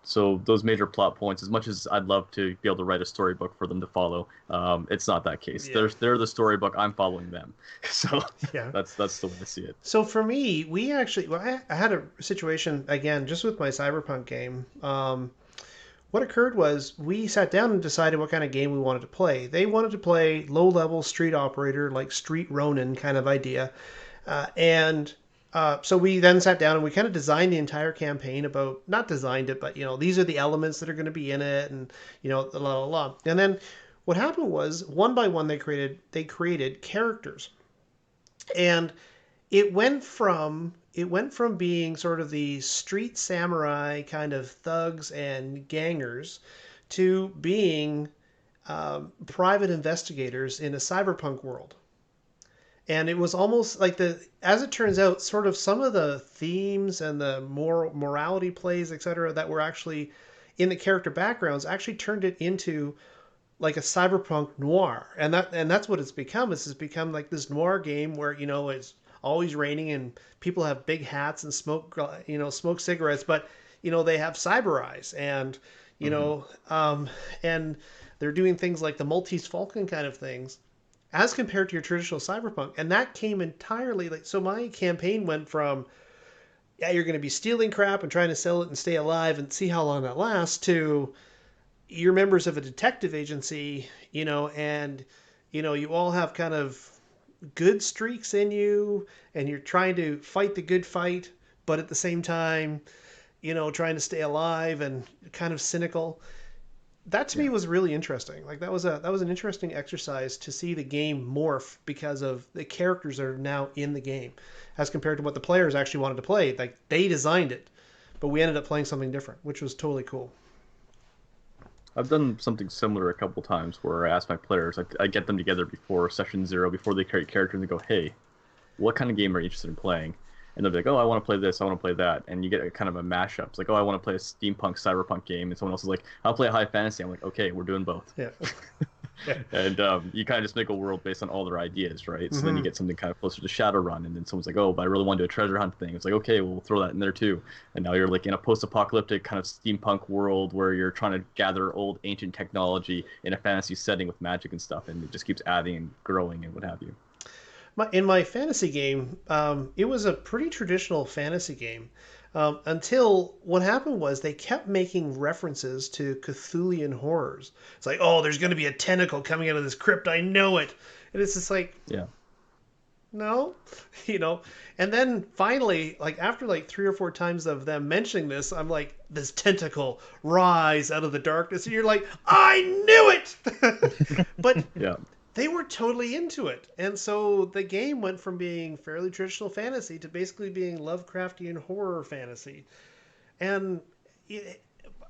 So those major plot points, as much as I'd love to be able to write a storybook for them to follow, it's not that case. Yeah. They're the storybook. I'm following them. So Yeah. that's the way I see it. So for me, I had a situation again just with my Cyberpunk game. What occurred was we sat down and decided what kind of game we wanted to play. They wanted to play low-level street operator, like Street Ronin kind of idea. So we then sat down and we kind of designed the entire campaign about, not designed it, but, these are the elements that are going to be in it and, la, la, la. And then what happened was, one by one, they created characters. And it went from being sort of the street samurai kind of thugs and gangers to being private investigators in a cyberpunk world. And it was almost like as it turns out, sort of some of the themes and the morality plays, etc., that were actually in the character backgrounds actually turned it into like a cyberpunk noir. And that's what it's become. It's become like this noir game where, it's always raining and people have big hats and smoke cigarettes, but, they have cyber eyes and, and they're doing things like the Maltese Falcon kind of things as compared to your traditional cyberpunk. And that came entirely so my campaign went from, yeah, you're going to be stealing crap and trying to sell it and stay alive and see how long that lasts, to you're members of a detective agency, and, you all have kind of good streaks in you and you're trying to fight the good fight, but at the same time, trying to stay alive and kind of cynical. That to me was really interesting. Like that was an interesting exercise to see the game morph because of the characters that are now in the game as compared to what the players actually wanted to play. Like they designed it, but we ended up playing something different, which was totally cool. I've done something similar a couple times where I ask my players, I get them together before session 0, before they create characters, and they go, hey, what kind of game are you interested in playing? And they'll be like, oh, I want to play this, I want to play that. And you get a kind of a mashup. It's like, oh, I want to play a steampunk, cyberpunk game. And someone else is like, I'll play a high fantasy. I'm like, okay, we're doing both. Yeah. And you kind of just make a world based on all their ideas, right? So then you get something kind of closer to Shadowrun. And then someone's like, oh, but I really want to do a treasure hunt thing. It's like, okay, well, we'll throw that in there too. And now you're like in a post-apocalyptic kind of steampunk world where you're trying to gather old ancient technology in a fantasy setting with magic and stuff. And it just keeps adding and growing and what have you. In my fantasy game, it was a pretty traditional fantasy game until what happened was they kept making references to Cthulhian horrors. It's like, oh, there's going to be a tentacle coming out of this crypt. I know it. And it's just like, yeah, no, And then finally, like after like 3 or 4 times of them mentioning this, I'm like, this tentacle rise out of the darkness. And you're like, I knew it. But yeah. They were totally into it. And so the game went from being fairly traditional fantasy to basically being Lovecraftian horror fantasy. And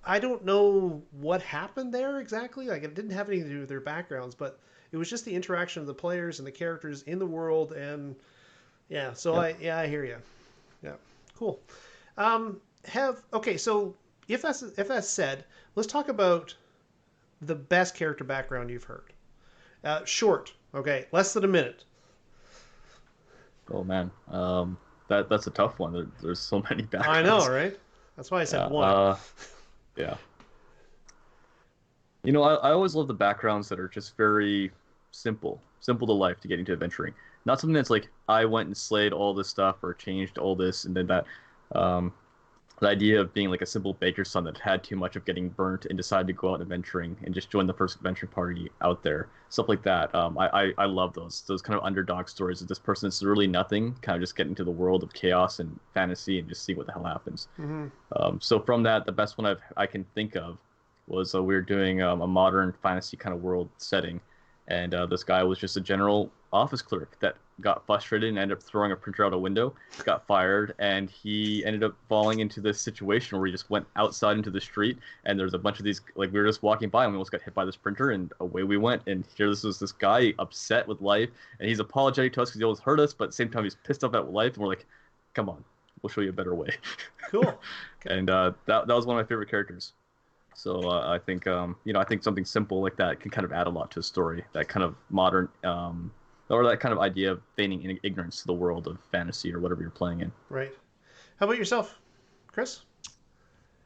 I don't know what happened there exactly. Like it didn't have anything to do with their backgrounds, but it was just the interaction of the players and the characters in the world. And yeah, so I hear you. Yeah, cool. So if that's said, let's talk about the best character background you've heard. Short, okay, less than a minute. Oh man, that's a tough one. There's so many backgrounds. I know, right? That's why I said one. Yeah. I always love the backgrounds that are just very simple to life to get into adventuring. Not something that's like I went and slayed all this stuff or changed all this and did that. the idea of being like a simple baker's son that had too much of getting burnt and decided to go out adventuring and just join the first adventuring party out there, stuff like that. I love those kind of underdog stories of this person that's really nothing, kind of just get into the world of chaos and fantasy and just see what the hell happens. Mm-hmm. So from that, the best one I can think of was we were doing a modern fantasy kind of world setting, and this guy was just a general office clerk that got frustrated and ended up throwing a printer out a window, got fired, and he ended up falling into this situation where he just went outside into the street, and there's a bunch of these, like, we were just walking by and we almost got hit by this printer, and away we went. And here this was this guy upset with life, and he's apologetic to us because he always hurt us, but at the same time he's pissed off at life, and we're like, come on, we'll show you a better way. Cool. And that was one of my favorite characters. So I think I think something simple like that can kind of add a lot to a story. That kind of modern or that kind of idea of feigning ignorance to the world of fantasy or whatever you're playing in. Right. How about yourself, Chris?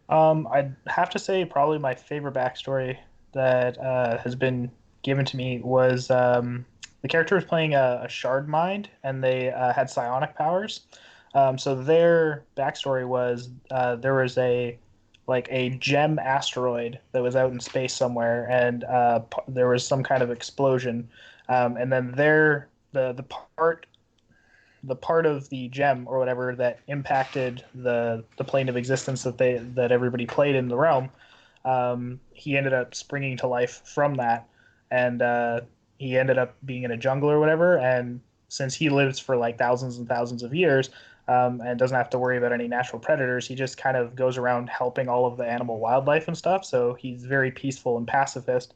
I'd have to say probably my favorite backstory that has been given to me was the character was playing a shard mind, and they had psionic powers. So their backstory was there was a gem asteroid that was out in space somewhere, and there was some kind of explosion, and then the part of the gem or whatever that impacted the plane of existence that everybody played in the realm, he ended up springing to life from that, and he ended up being in a jungle or whatever. And since he lives for like thousands and thousands of years, and doesn't have to worry about any natural predators, he just kind of goes around helping all of the animal wildlife and stuff. So he's very peaceful and pacifist.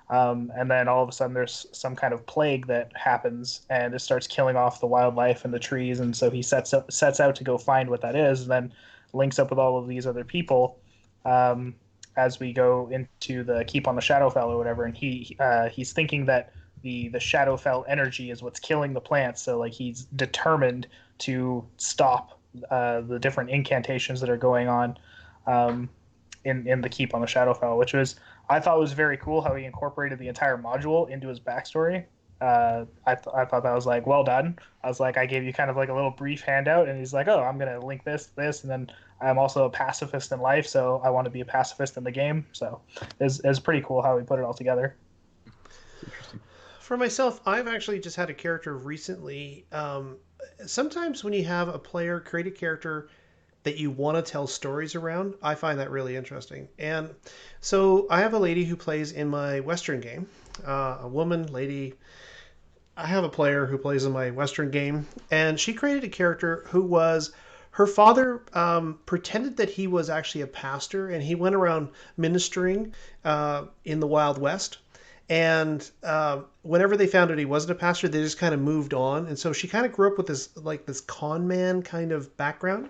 And then all of a sudden there's some kind of plague that happens, and it starts killing off the wildlife and the trees. And so he sets out to go find what that is, and then links up with all of these other people as we go into the keep on the Shadowfell or whatever. And he's thinking that the Shadowfell energy is what's killing the plants. So like he's determined to stop the different incantations that are going on in the keep on the Shadowfell, which I thought was very cool how he incorporated the entire module into his backstory. I thought that was like well done. I was like, I gave you kind of like a little brief handout, and he's like, oh, I'm gonna link this, and then I'm also a pacifist in life, so I want to be a pacifist in the game. So it's pretty cool how he put it all together. Interesting. For myself, I've actually just had a character recently. Sometimes when you have a player create a character that you want to tell stories around, I find that really interesting. And so I have a lady who plays in my Western game, a woman, lady. I have a player who plays in my Western game, and she created a character who was her father pretended that he was actually a pastor, and he went around ministering in the Wild West. And whenever they found out he wasn't a pastor, they just kind of moved on. And so she kind of grew up with this con man kind of background.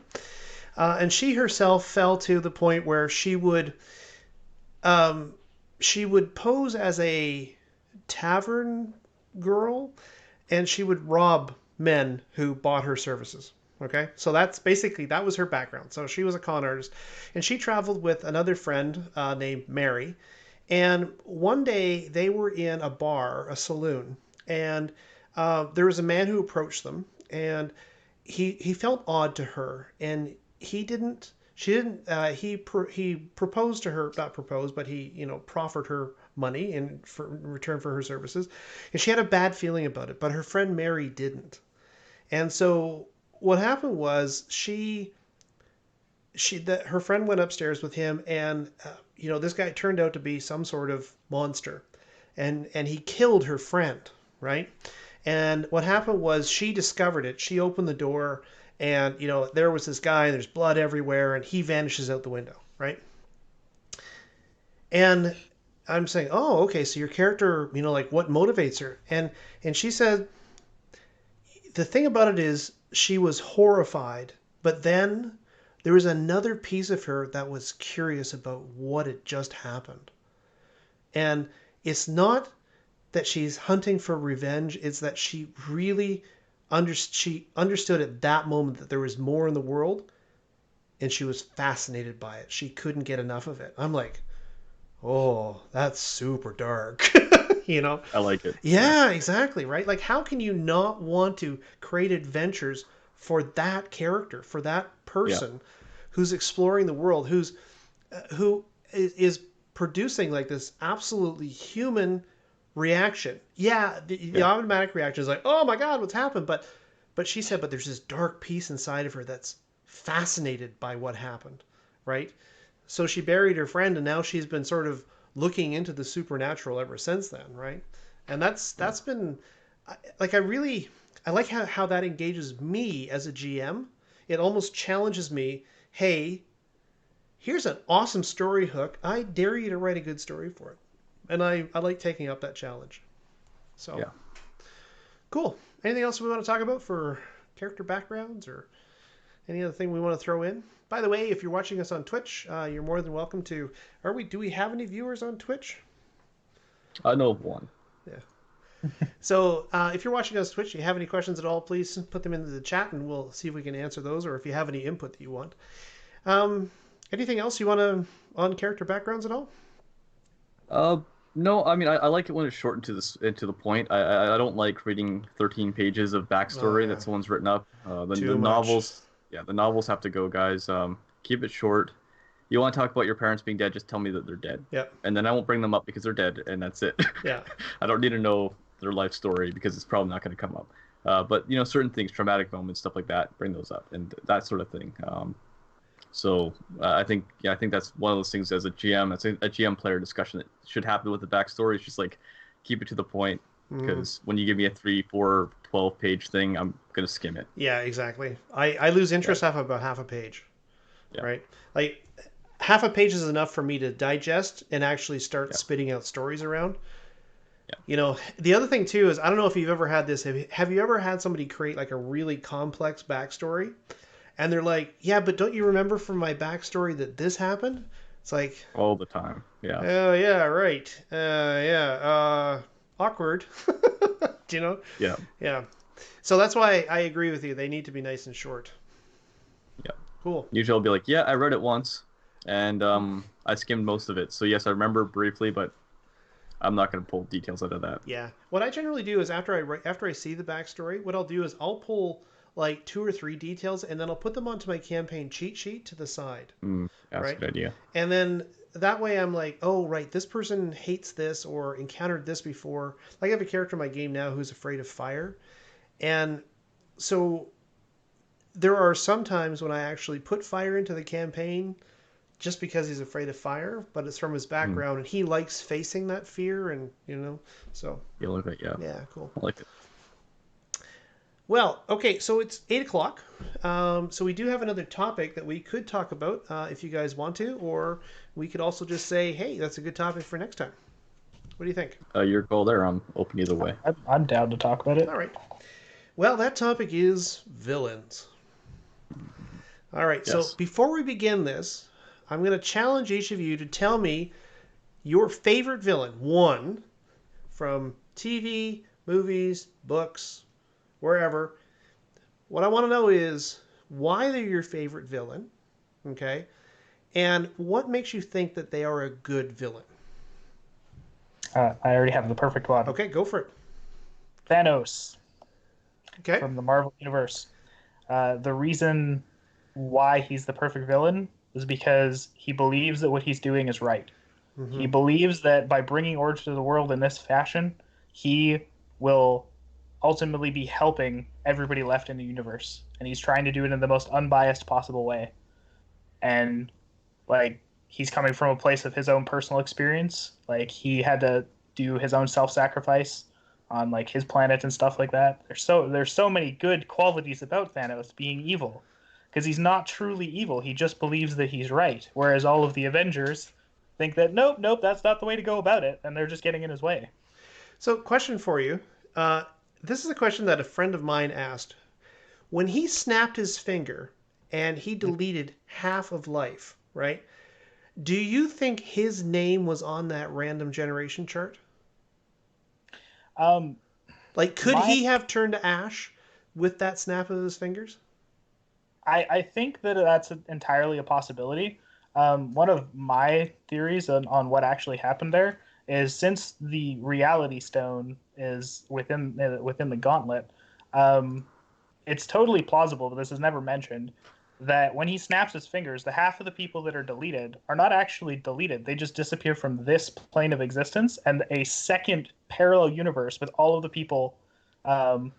And she herself fell to the point where she would pose as a tavern girl, and she would rob men who bought her services. Okay, so that was her background. So she was a con artist, and she traveled with another friend named Mary. And one day they were in a bar, a saloon, and there was a man who approached them, and he felt odd to her, and he proposed to her, not proposed, but he proffered her money in return for her services, and she had a bad feeling about it, but her friend Mary didn't. And so what happened was her friend went upstairs with him, and this guy turned out to be some sort of monster, and he killed her friend, right? And what happened was she discovered it. She opened the door, and there was this guy, and there's blood everywhere, and he vanishes out the window, right? And I'm saying, oh, okay, so your character, like what motivates her? And she said the thing about it is she was horrified, but then there was another piece of her that was curious about what had just happened. And it's not that she's hunting for revenge, it's that she really she understood at that moment that there was more in the world, and she was fascinated by it. She couldn't get enough of it. I'm like, oh, that's super dark. I like it. Yeah, exactly, right? Like, how can you not want to create adventures for that character, for that person who's exploring the world, who is producing like this absolutely human reaction. Yeah, the automatic reaction is like, oh my God, what's happened? But she said, but there's this dark piece inside of her that's fascinated by what happened, right? So she buried her friend, and now she's been sort of looking into the supernatural ever since then, right? And that's been like I like how that engages me as a GM. It almost challenges me. Hey, here's an awesome story hook. I dare you to write a good story for it. And I like taking up that challenge. So Yeah. Cool. Anything else we want to talk about for character backgrounds or any other thing we want to throw in? By the way, if you're watching us on Twitch, you're more than welcome to. Do we have any viewers on Twitch? I know of one. Yeah. So if you're watching us on Twitch, you have any questions at all, please put them into the chat, and we'll see if we can answer those, or if you have any input that you want. Anything else you want to on character backgrounds at all? No, I mean I like it when it's short into the point. I don't like reading 13 pages of backstory that someone's written up. The novels, the novels have to go, guys. Keep it short. You want to talk about your parents being dead? Just tell me that they're dead. Yeah. And then I won't bring them up because they're dead, and that's it. Yeah. I don't need to know their life story because it's probably not going to come up. But certain things, traumatic moments, stuff like that, bring those up and that sort of thing. So I think that's one of those things as a GM, that's a GM player discussion that should happen with the backstory. It's just like keep it to the point, because when you give me a 3, 4, 12-page thing, I'm gonna skim it. Yeah, exactly. I lose interest after about half a page. Yeah. Right? Like half a page is enough for me to digest and actually start spitting out stories around. Yeah. The other thing too is, I don't know if you've ever had this. Have you ever had somebody create like a really complex backstory? And they're like, yeah, but don't you remember from my backstory that this happened? It's like... all the time, yeah. Oh, yeah, right. Awkward. Do you know? Yeah. Yeah. So that's why I agree with you. They need to be nice and short. Yeah. Cool. Usually I'll be like, yeah, I read it once, and I skimmed most of it. So yes, I remember briefly, but I'm not going to pull details out of that. Yeah. What I generally do is after I see the backstory, what I'll do is I'll pull like 2 or 3 details, and then I'll put them onto my campaign cheat sheet to the side. That's a good idea. And then that way I'm like, oh, right, this person hates this or encountered this before. Like I have a character in my game now who's afraid of fire. And so there are some times when I actually put fire into the campaign just because he's afraid of fire, but it's from his background, and he likes facing that fear, and, so. You like it, yeah. Yeah, cool. I like it. Well, okay, so it's 8 o'clock. So we do have another topic that we could talk about if you guys want to, or we could also just say, hey, that's a good topic for next time. What do you think? Your call there. I'm open either way. I'm down to talk about it. All right. Well, that topic is villains. All right, yes. So before we begin this, I'm going to challenge each of you to tell me your favorite villain. One, from TV, movies, books, wherever. What I want to know is why they're your favorite villain, okay? And what makes you think that they are a good villain? I already have the perfect one. Okay, go for it. Thanos. Okay. From the Marvel Universe. The reason why he's the perfect villain is because he believes that what he's doing is right. Mm-hmm. He believes that by bringing order to the world in this fashion, he will ultimately be helping everybody left in the universe, and he's trying to do it in the most unbiased possible way. And like, he's coming from a place of his own personal experience. Like, he had to do his own self-sacrifice on like his planet and stuff like that. There's so many good qualities about Thanos being evil, because he's not truly evil. He just believes that he's right, whereas all of the Avengers think that nope, that's not the way to go about it, and they're just getting in his way. So, question for you. This is a question that a friend of mine asked. When he snapped his finger and he deleted half of life, right? Do you think his name was on that random generation chart? Like, could he have turned to ash with that snap of his fingers? I think that that's entirely a possibility. One of my theories on what actually happened there is, since the reality stone is within the gauntlet, it's totally plausible, but this is never mentioned, that when he snaps his fingers, the half of the people that are deleted are not actually deleted. They just disappear from this plane of existence, and a second parallel universe with all of the people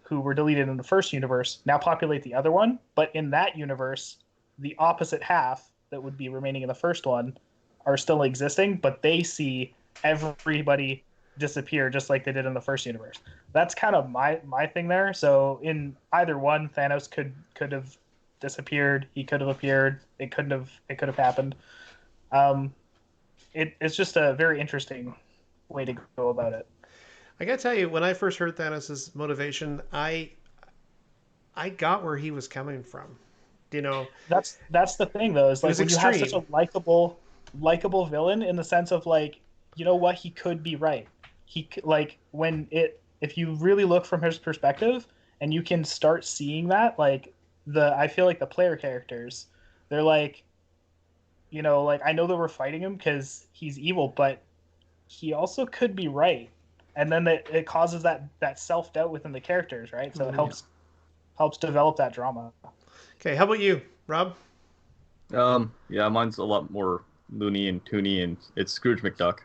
who were deleted in the first universe now populate the other one. But in that universe, the opposite half that would be remaining in the first one are still existing, but they see everybody disappear just like they did in the first universe. That's kind of my thing there. So in either one, Thanos could have disappeared. He could have appeared. It could have happened. Um, it's just a very interesting way to go about it. I gotta tell you, when I first heard Thanos' motivation, I got where he was coming from. You know, That's the thing though, is it like was when you have such extreme. a likable villain in the sense of like, you know what, he could be right. Like when it if you really look from his perspective and you can start seeing that, like the I feel like the player characters, they're like, like I know that we're fighting him because he's evil, but he also could be right. And then it causes that self doubt within the characters, right? So it Mhm. helps develop that drama. Okay, how about you, Rob? Yeah, mine's a lot more loony and toony, and it's Scrooge McDuck.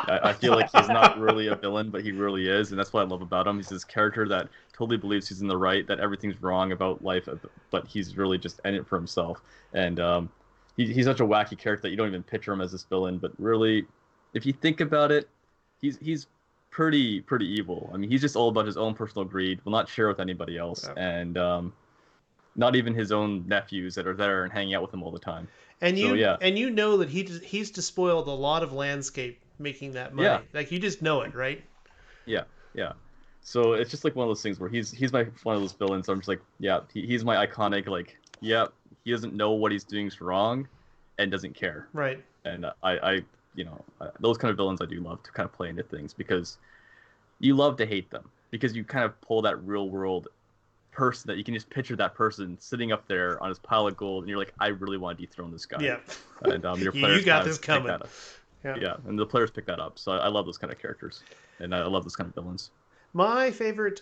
I feel like he's not really a villain, but he really is, and that's what I love about him. He's this character that totally believes he's in the right, that everything's wrong about life, but he's really just in it for himself. And he's such a wacky character that you don't even picture him as this villain, but really, if you think about it, he's pretty evil. I mean, he's just all about his own personal greed, will not share with anybody else, Yeah. and not even his own nephews that are there and hanging out with him all the time. And So you yeah, and you know that he's despoiled a lot of landscape making that yeah, money. Like you just know it, right? yeah, yeah. So it's just like one of those things where he's my one of those villains. I'm just like, yeah, he's my iconic. Like, yeah, he doesn't know what he's doing is wrong, and doesn't care. Right. And those kind of villains I do love to kind of play into things because you love to hate them because you kind of pull that real world person that you can just picture that person sitting up there on his pile of gold, and you're like, I really want to dethrone this guy. Yeah. And your You players got kind this of pick coming. that up. Yeah. Yeah, and the players pick that up. So I love those kind of characters, and I love those kind of villains. My favorite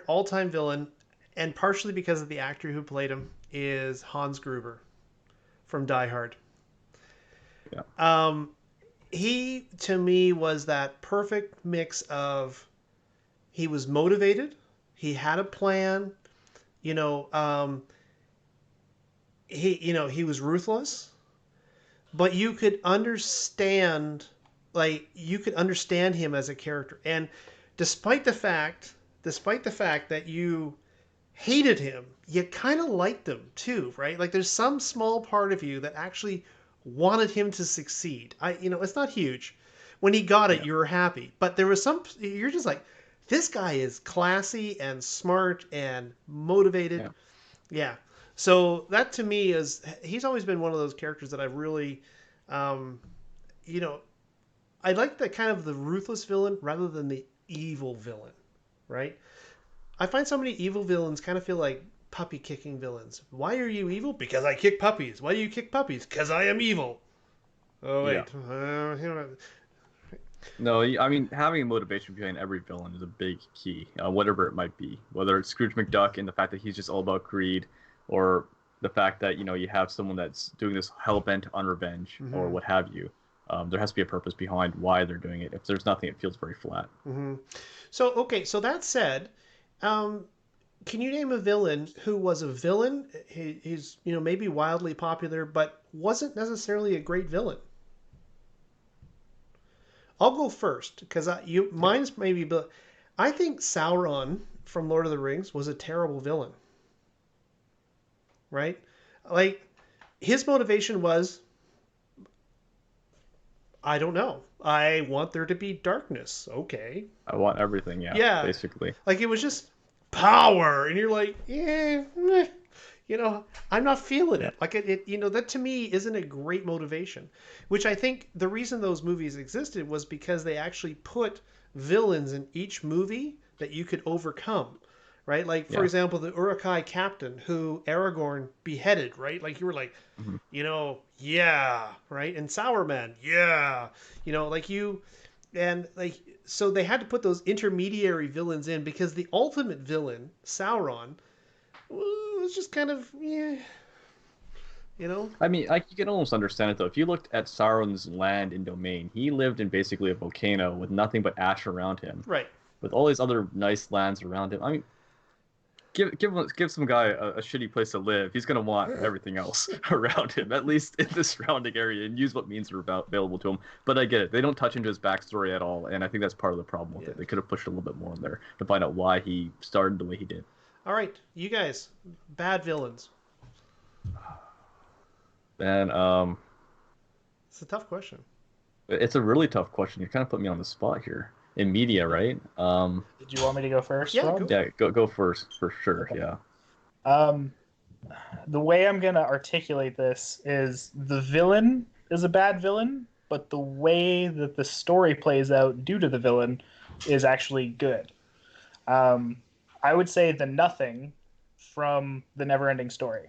all-time villain, and partially because of the actor who played him, is Hans Gruber from Die Hard. Yeah, Um, he to me was that perfect mix of he was motivated, he had a plan, you know, he was ruthless, but you could understand him as a character. And despite the fact despite the fact that you hated him, you kind of liked him too, right? Like there's some small part of you that actually wanted him to succeed. It's not huge. When he got it, yeah, you were happy, but there was some you're just like, this guy is classy and smart and motivated. yeah. Yeah. So that to me is he's always been one of those characters that I really, um, you know, I like the kind of the ruthless villain rather than the evil villain, right? I find so many evil villains kind of feel like puppy kicking villains. Why are you evil? Because I kick puppies. Why do you kick puppies? Because I am evil. Oh Yeah. wait, No, I mean having a motivation behind every villain is a big key, whatever it might be. Whether it's Scrooge McDuck and the fact that he's just all about greed, or the fact that you have someone that's doing this hell bent on revenge, or mm-hmm, what have you. There has to be a purpose behind why they're doing it. If there's nothing, it feels very flat. mm-hmm. So okay, so that said, um, can you name a villain who was a villain? He's maybe wildly popular, but wasn't necessarily a great villain. I'll go first because Yeah, mine's maybe, but I think Sauron from Lord of the Rings was a terrible villain, right? Like his motivation was, I don't know. I want there to be darkness. Okay. I want everything. Yeah, Yeah. basically. Like it was just power, and you're like, yeah, I'm not feeling Yeah, it. Like that to me isn't a great motivation. Which I think the reason those movies existed was because they actually put villains in each movie that you could overcome. Right? Like, for yeah, example, the Urukai captain who Aragorn beheaded, right? Like, you were like, hmm yeah, right? And Sourman, yeah. Like and like, so they had to put those intermediary villains in because the ultimate villain, Sauron, was just kind of, yeah, you know. I mean, like you can almost understand it though. If you looked at Sauron's land and domain, he lived in basically a volcano with nothing but ash around him, Right. with all these other nice lands around him. I mean, give some guy a shitty place to live. He's gonna want everything else around him, at least in the surrounding area, and use what means are available to him. But I get it; they don't touch into his backstory at all, and I think that's part of the problem with it. They could have pushed a little bit more in there to find out why he started the way he did. All right, you guys, bad villains. And It's a tough question. it's a really tough question. You kind of put me on the spot here. In media, right? Did you want me to go first, Yeah, Rob? Yeah, go first for sure. Okay. Yeah. The way I'm gonna articulate this is the villain is a bad villain, but the way that the story plays out due to the villain is actually good. I would say the nothing from the Neverending Story,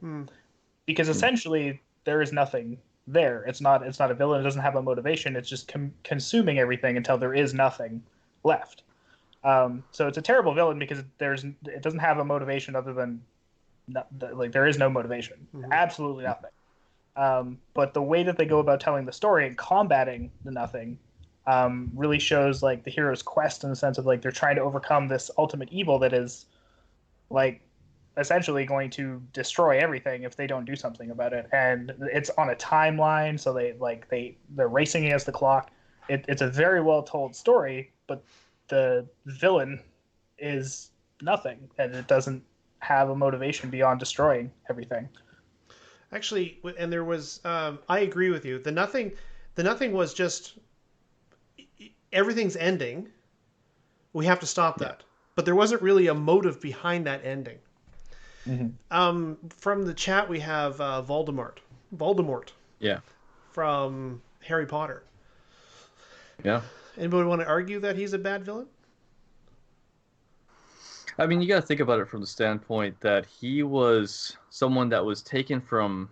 because essentially there is nothing there. It's not a villain. It doesn't have a motivation. It's just consuming everything until there is nothing left. So it's a terrible villain because it doesn't have a motivation other than like there is no motivation, absolutely nothing. But the way that they go about telling the story and combating the nothing really shows like the hero's quest in the sense of like they're trying to overcome this ultimate evil that is like essentially going to destroy everything if they don't do something about it. And it's on a timeline, so they're racing against the clock. It's a very well told story, but the villain is nothing, and it doesn't have a motivation beyond destroying everything. Actually, and there was, I agree with you. The nothing was just everything's ending. We have to stop that. But there wasn't really a motive behind that ending. From the chat, we have Voldemort. Yeah. From Harry Potter. Yeah. Anybody want to argue that he's a bad villain? I mean, you got to think about it from the standpoint that he was someone that was taken from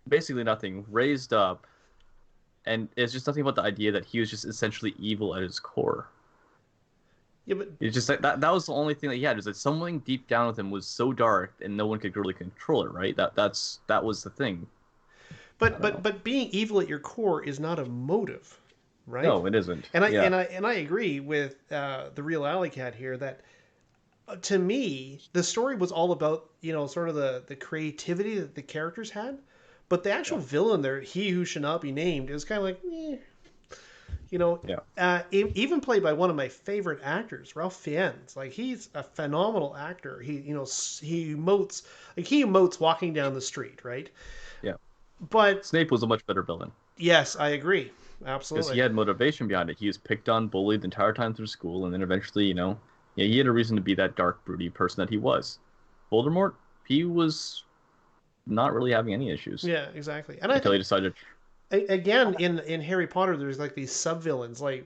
basically nothing, raised up, and it's just nothing about the idea that he was just essentially evil at his core. Yeah, but it's just like that was the only thing that he had, is that something deep down with him was so dark and no one could really control it, right? That was the thing. But being evil at your core is not a motive, right? No, it isn't. And I agree with the real Alley Cat here that to me the story was all about sort of the creativity that the characters had, but the actual villain there, he who should not be named, is kind of like even played by one of my favorite actors, Ralph Fiennes. Like, he's a phenomenal actor. He emotes walking down the street, right? Yeah. But Snape was a much better villain. Yes, I agree. Absolutely. Because he had motivation behind it. He was picked on, bullied the entire time through school, and then eventually, he had a reason to be that dark, broody person that he was. Voldemort, he was not really having any issues. Yeah, exactly. And until he decided. Again, in Harry Potter, there's like these sub-villains, like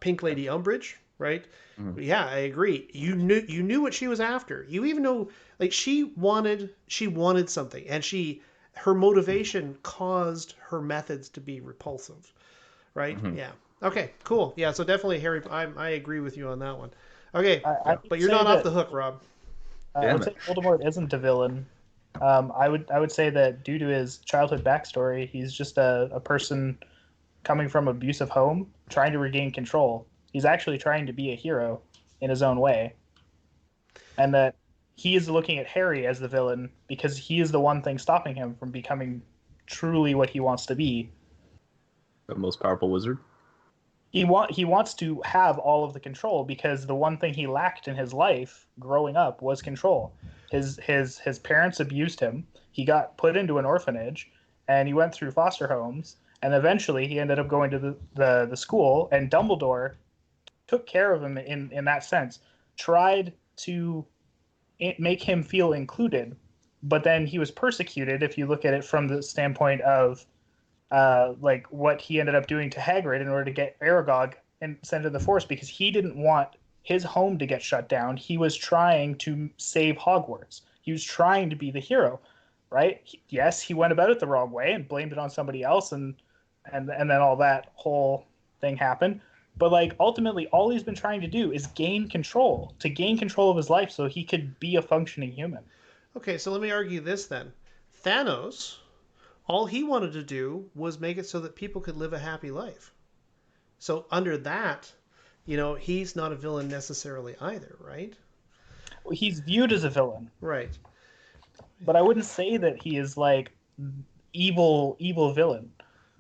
Pink Lady Umbridge, right? Mm-hmm. Yeah, I agree. You knew what she was after. You even know, like, she wanted something, and her motivation caused her methods to be repulsive, right? Mm-hmm. Yeah. Okay, cool. Yeah, so definitely Harry. I agree with you on that one. Okay, but you're not off the hook, Rob. I would say Voldemort isn't a villain. I would say that due to his childhood backstory, he's just a person coming from an abusive home, trying to regain control. He's actually trying to be a hero in his own way. And that he is looking at Harry as the villain because he is the one thing stopping him from becoming truly what he wants to be. The most powerful wizard? He wants to have all of the control because the one thing he lacked in his life growing up was control. His parents abused him. He got put into an orphanage, and he went through foster homes, and eventually he ended up going to the school, and Dumbledore took care of him in that sense, tried to make him feel included, but then he was persecuted if you look at it from the standpoint of like what he ended up doing to Hagrid in order to get Aragog and sent to the Force, because he didn't want his home to get shut down. He was trying to save Hogwarts. He was trying to be the hero, right? Yes, he went about it the wrong way and blamed it on somebody else, and then all that whole thing happened. But like ultimately, all he's been trying to do is gain control of his life so he could be a functioning human. Okay, so let me argue this then. Thanos, all he wanted to do was make it so that people could live a happy life. So under that, he's not a villain necessarily either, right? He's viewed as a villain, Right. but I wouldn't say that he is like evil villain.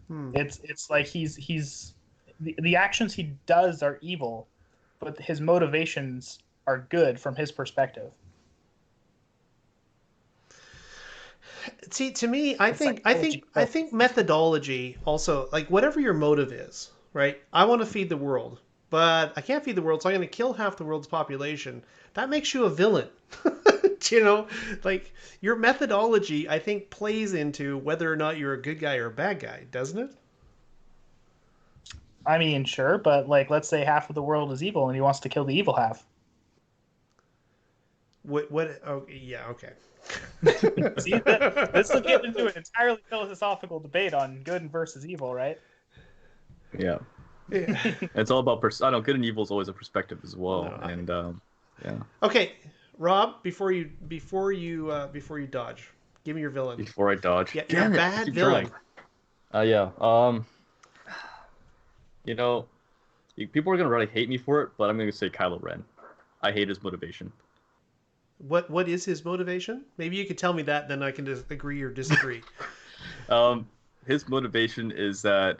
Hmm. It's like he's the actions he does are evil, but his motivations are good from his perspective. See, to me, I It's think I think psychology. I think methodology also, like whatever your motive is, right? I want to feed the world, but I can't feed the world, so I'm going to kill half the world's population. That makes you a villain. you know, like your methodology, I think, plays into whether or not you're a good guy or a bad guy, doesn't it? I mean, sure, but like, let's say half of the world is evil, and he wants to kill the evil half. What? What? Oh, yeah. Okay. See, this will get into an entirely philosophical debate on good versus evil, right? Yeah. Yeah. It's all about I know good and evil is always a perspective as well, No, and yeah. Okay, Rob, before you dodge, give me your villain. Before I dodge, Yeah, your damn it, I bad keep villain. trying. Yeah. You know, people are gonna really hate me for it, but I'm gonna say Kylo Ren. I hate his motivation. What is his motivation? Maybe you could tell me that, then I can just agree or disagree. Um, his motivation is that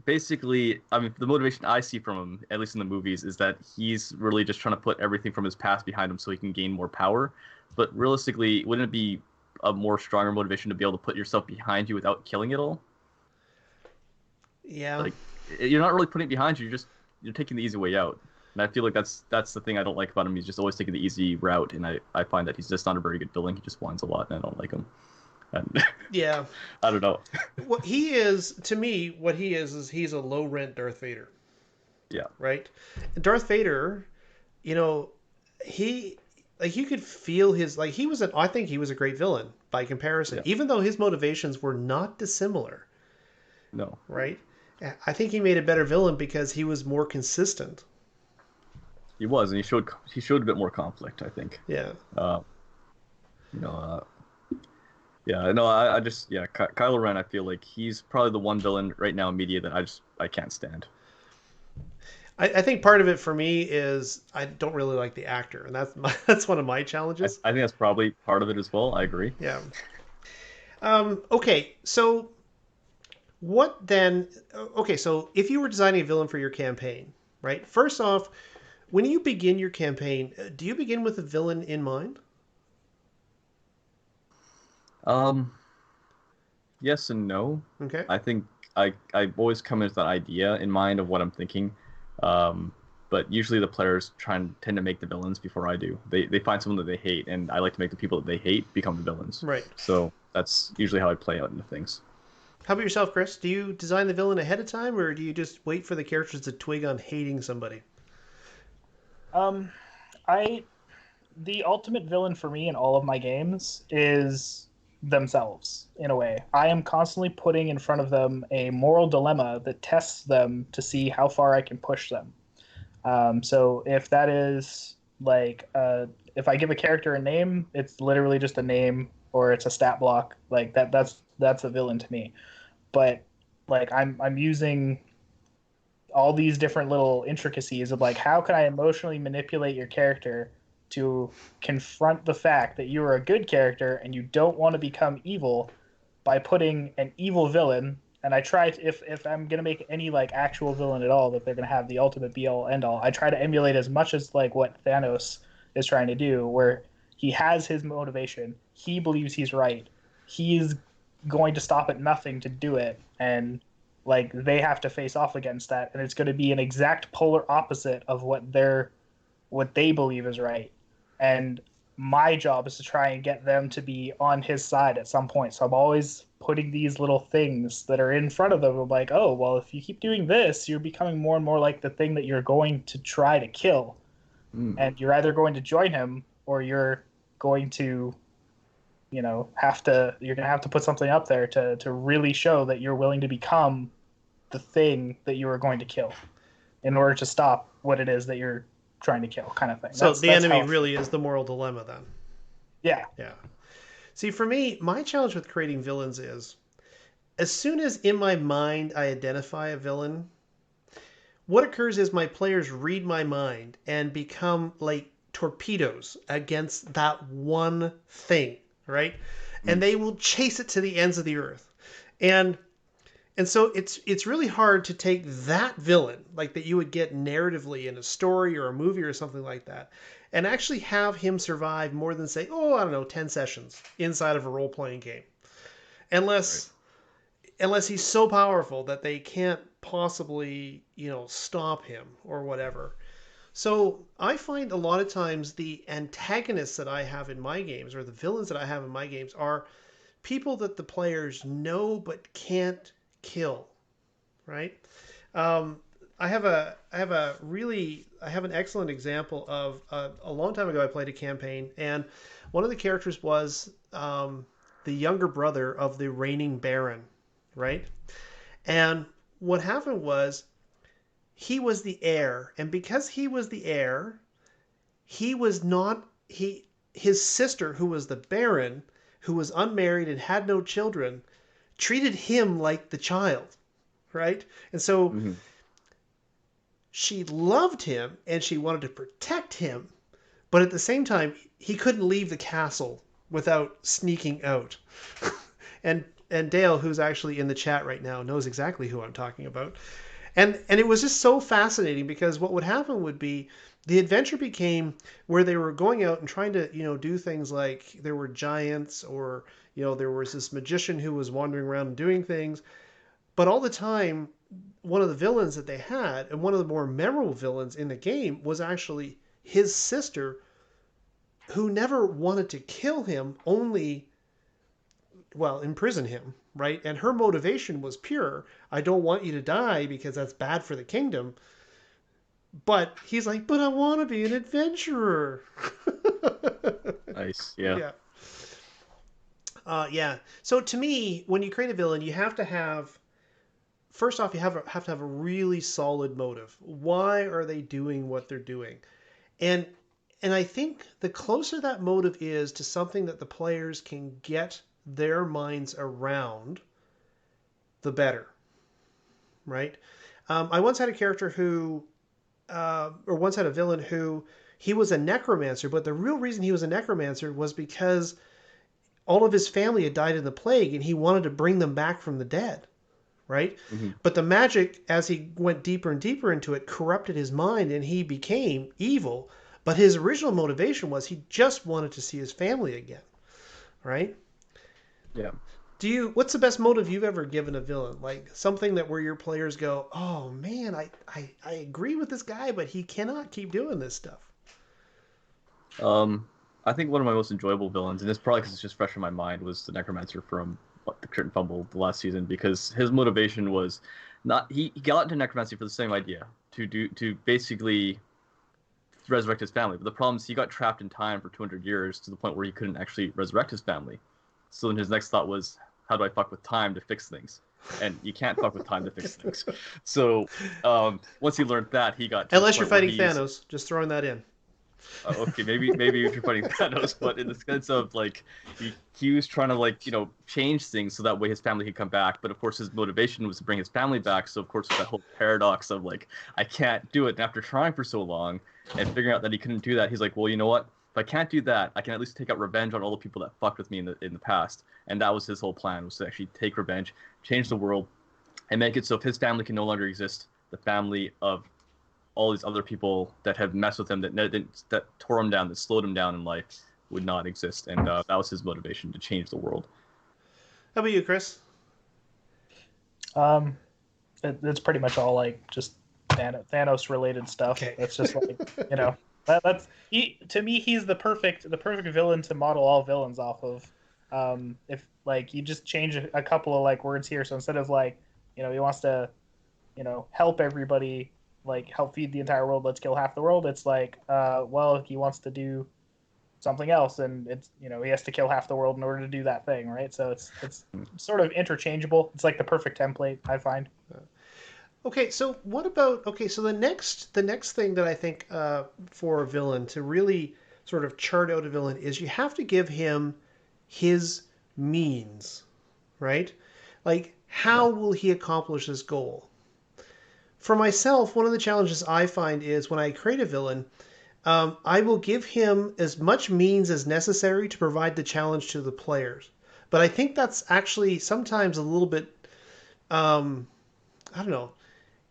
basically, I mean, the motivation I see from him, at least in the movies, is that he's really just trying to put everything from his past behind him so he can gain more power. But realistically, wouldn't it be a more stronger motivation to be able to put yourself behind you without killing it all? Yeah. Like, you're not really putting it behind you. You're taking the easy way out. And I feel like that's the thing I don't like about him. He's just always taking the easy route, and I find that he's just not a very good villain. He just whines a lot, and I don't like him. And Yeah. I don't know. What he is, to me, what he is he's a low rent Darth Vader, Yeah. right? And Darth Vader, you know, he like you could feel his like he was an I think he was a great villain by comparison, Yeah. even though his motivations were not dissimilar, No. right? I think he made a better villain because he was more consistent. He was, and he showed a bit more conflict, I think. Yeah. Uh, you know, yeah, no, I just yeah, Kylo Ren. I feel like he's probably the one villain right now in media that I can't stand. I think part of it for me is I don't really like the actor, and that's one of my challenges. I think that's probably part of it as well. I agree. Yeah. Okay, so what then? Okay, so if you were designing a villain for your campaign, right? First off, when you begin your campaign, do you begin with a villain in mind? Um, yes and no. Okay. I think I always come in with that idea in mind of what I'm thinking. Um, but usually the players tend to make the villains before I do. They find someone that they hate, and I like to make the people that they hate become the villains. Right. So that's usually how I play out into things. How about yourself, Chris? Do you design the villain ahead of time, or do you just wait for the characters to twig on hating somebody? Um, I the ultimate villain for me in all of my games is themselves in a way. I am constantly putting in front of them a moral dilemma that tests them to see how far I can push them. So if that is like if I give a character a name, it's literally just a name or it's a stat block. Like that's a villain to me. But like I'm using all these different little intricacies of like how can I emotionally manipulate your character to confront the fact that you are a good character and you don't want to become evil by putting an evil villain. And I try to, if I'm gonna make any like actual villain at all that they're gonna have the ultimate be all end all, I try to emulate as much as like what Thanos is trying to do, where he has his motivation, he believes he's right, he's going to stop at nothing to do it, and like they have to face off against that, and it's going to be an exact polar opposite of what they believe is right. And my job is to try and get them to be on his side at some point. So I'm always putting these little things that are in front of them. I'm like, oh, well, if you keep doing this, you're becoming more and more like the thing that you're going to try to kill. Mm. And you're either going to join him or you're going to, you're going to have to put something up there to really show that you're willing to become the thing that you are going to kill in order to stop what it is that you're trying to kill, kind of thing. So the enemy really is the moral dilemma then. Yeah. Yeah. See, for me, my challenge with creating villains is as soon as in my mind I identify a villain, what occurs is my players read my mind and become like torpedoes against that one thing, right? And Mm. they will chase it to the ends of the earth. And so it's really hard to take that villain, like that you would get narratively in a story or a movie or something like that, and actually have him survive more than say, oh, I don't know, 10 sessions inside of a role-playing game. Right. Unless he's so powerful that they can't possibly, stop him or whatever. So I find a lot of times the antagonists that I have in my games or the villains that I have in my games are people that the players know but can't kill, right? Um, I have an excellent example of a long time ago. I played a campaign, and one of the characters was the younger brother of the reigning baron, right? And what happened was he was the heir, and because he was the heir, he was not he his sister, who was the baron, who was unmarried and had no children, treated him like the child, right? And so Hmm. she loved him and she wanted to protect him, but at the same time, he couldn't leave the castle without sneaking out. And Dale, who's actually in the chat right now, knows exactly who I'm talking about. And it was just so fascinating because what would happen would be the adventure became where they were going out and trying to, do things like there were giants or, there was this magician who was wandering around and doing things. But all the time, one of the villains that they had, and one of the more memorable villains in the game, was actually his sister, who never wanted to kill him, only, well, imprison him, right? And her motivation was pure. I don't want you to die because that's bad for the kingdom. But he's like, but I want to be an adventurer. Nice. Yeah. Yeah. Yeah. So to me, when you create a villain, you have to have first off, you have to have a really solid motive. Why are they doing what they're doing? And I think the closer that motive is to something that the players can get their minds around, the better, right? I once had a character who, or once had a villain who, he was a necromancer, but the real reason he was a necromancer was because all of his family had died in the plague and he wanted to bring them back from the dead, right? Hmm. But the magic, as he went deeper and deeper into it, corrupted his mind and he became evil. But his original motivation was he just wanted to see his family again, right? Yeah. What's the best motive you've ever given a villain? Like something that where your players go, oh man, I agree with this guy, but he cannot keep doing this stuff. Um, I think one of my most enjoyable villains, and it's probably because it's just fresh in my mind, was the Necromancer from the Crit and Fumble the last season, because his motivation was not he got into necromancy for the same idea to basically resurrect his family. But the problem is he got trapped in time for 200 years to the point where he couldn't actually resurrect his family. So then his next thought was, how do I fuck with time to fix things? And you can't fuck with time to fix things. So once he learned that, he got to the Unless you're point where fighting Thanos, just throwing that in. okay, maybe if you're fighting Thanos, but in the sense of like he was trying to like change things so that way his family could come back. But of course his motivation was to bring his family back. So of course that whole paradox of like I can't do it. And after trying for so long and figuring out that he couldn't do that, he's like, well, you know what? If I can't do that, I can at least take out revenge on all the people that fucked with me in the past. And that was his whole plan, was to actually take revenge, change the world, and make it so if his family can no longer exist, the family of all these other people that have messed with him, that tore him down, that slowed him down in life, would not exist. And that was his motivation, to change the world. How about you, Chris? It's pretty much all like just Thanos related stuff. Okay. That's just like that's to me he's the perfect villain to model all villains off of. If like you just change a couple of like words here, so instead of like he wants to help everybody, like help feed the entire world, let's kill half the world, it's like well, he wants to do something else, and it's he has to kill half the world in order to do that thing, right? So it's sort of interchangeable. It's like the perfect template, I find. Okay, so what about so the next thing that I think for a villain to really sort of chart out a villain is you have to give him his means, right? Like, how will he accomplish his goal? For myself, one of the challenges I find is when I create a villain, I will give him as much means as necessary to provide the challenge to the players. But I think that's actually sometimes a little bit, I don't know,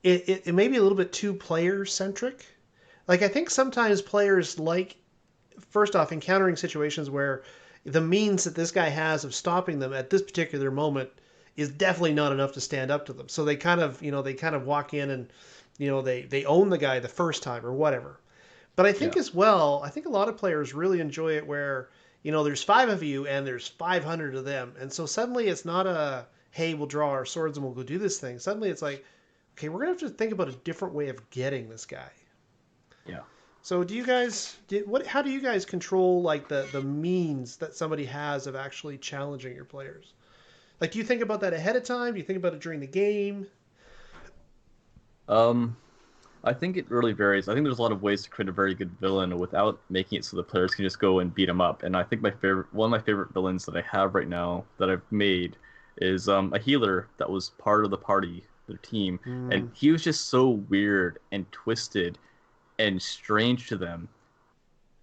it may be a little bit too player centric. Like, I think sometimes players like, first off, encountering situations where the means that this guy has of stopping them at this particular moment is definitely not enough to stand up to them. So they kind of, they kind of walk in and, they own the guy the first time or whatever. But I think as well, I think a lot of players really enjoy it where, there's 5 of you and there's 500 of them. And so suddenly it's not a, hey, we'll draw our swords and we'll go do this thing. Suddenly it's like, okay, we're going to have to think about a different way of getting this guy. Yeah. So do you guys, how do you guys control like the means that somebody has of actually challenging your players? Like, do you think about that ahead of time? Do you think about it during the game? I think it really varies. I think there's a lot of ways to create a very good villain without making it so the players can just go and beat him up. And I think one of my favorite villains that I have right now that I've made is a healer that was part of the party, their team, and he was just so weird and twisted and strange to them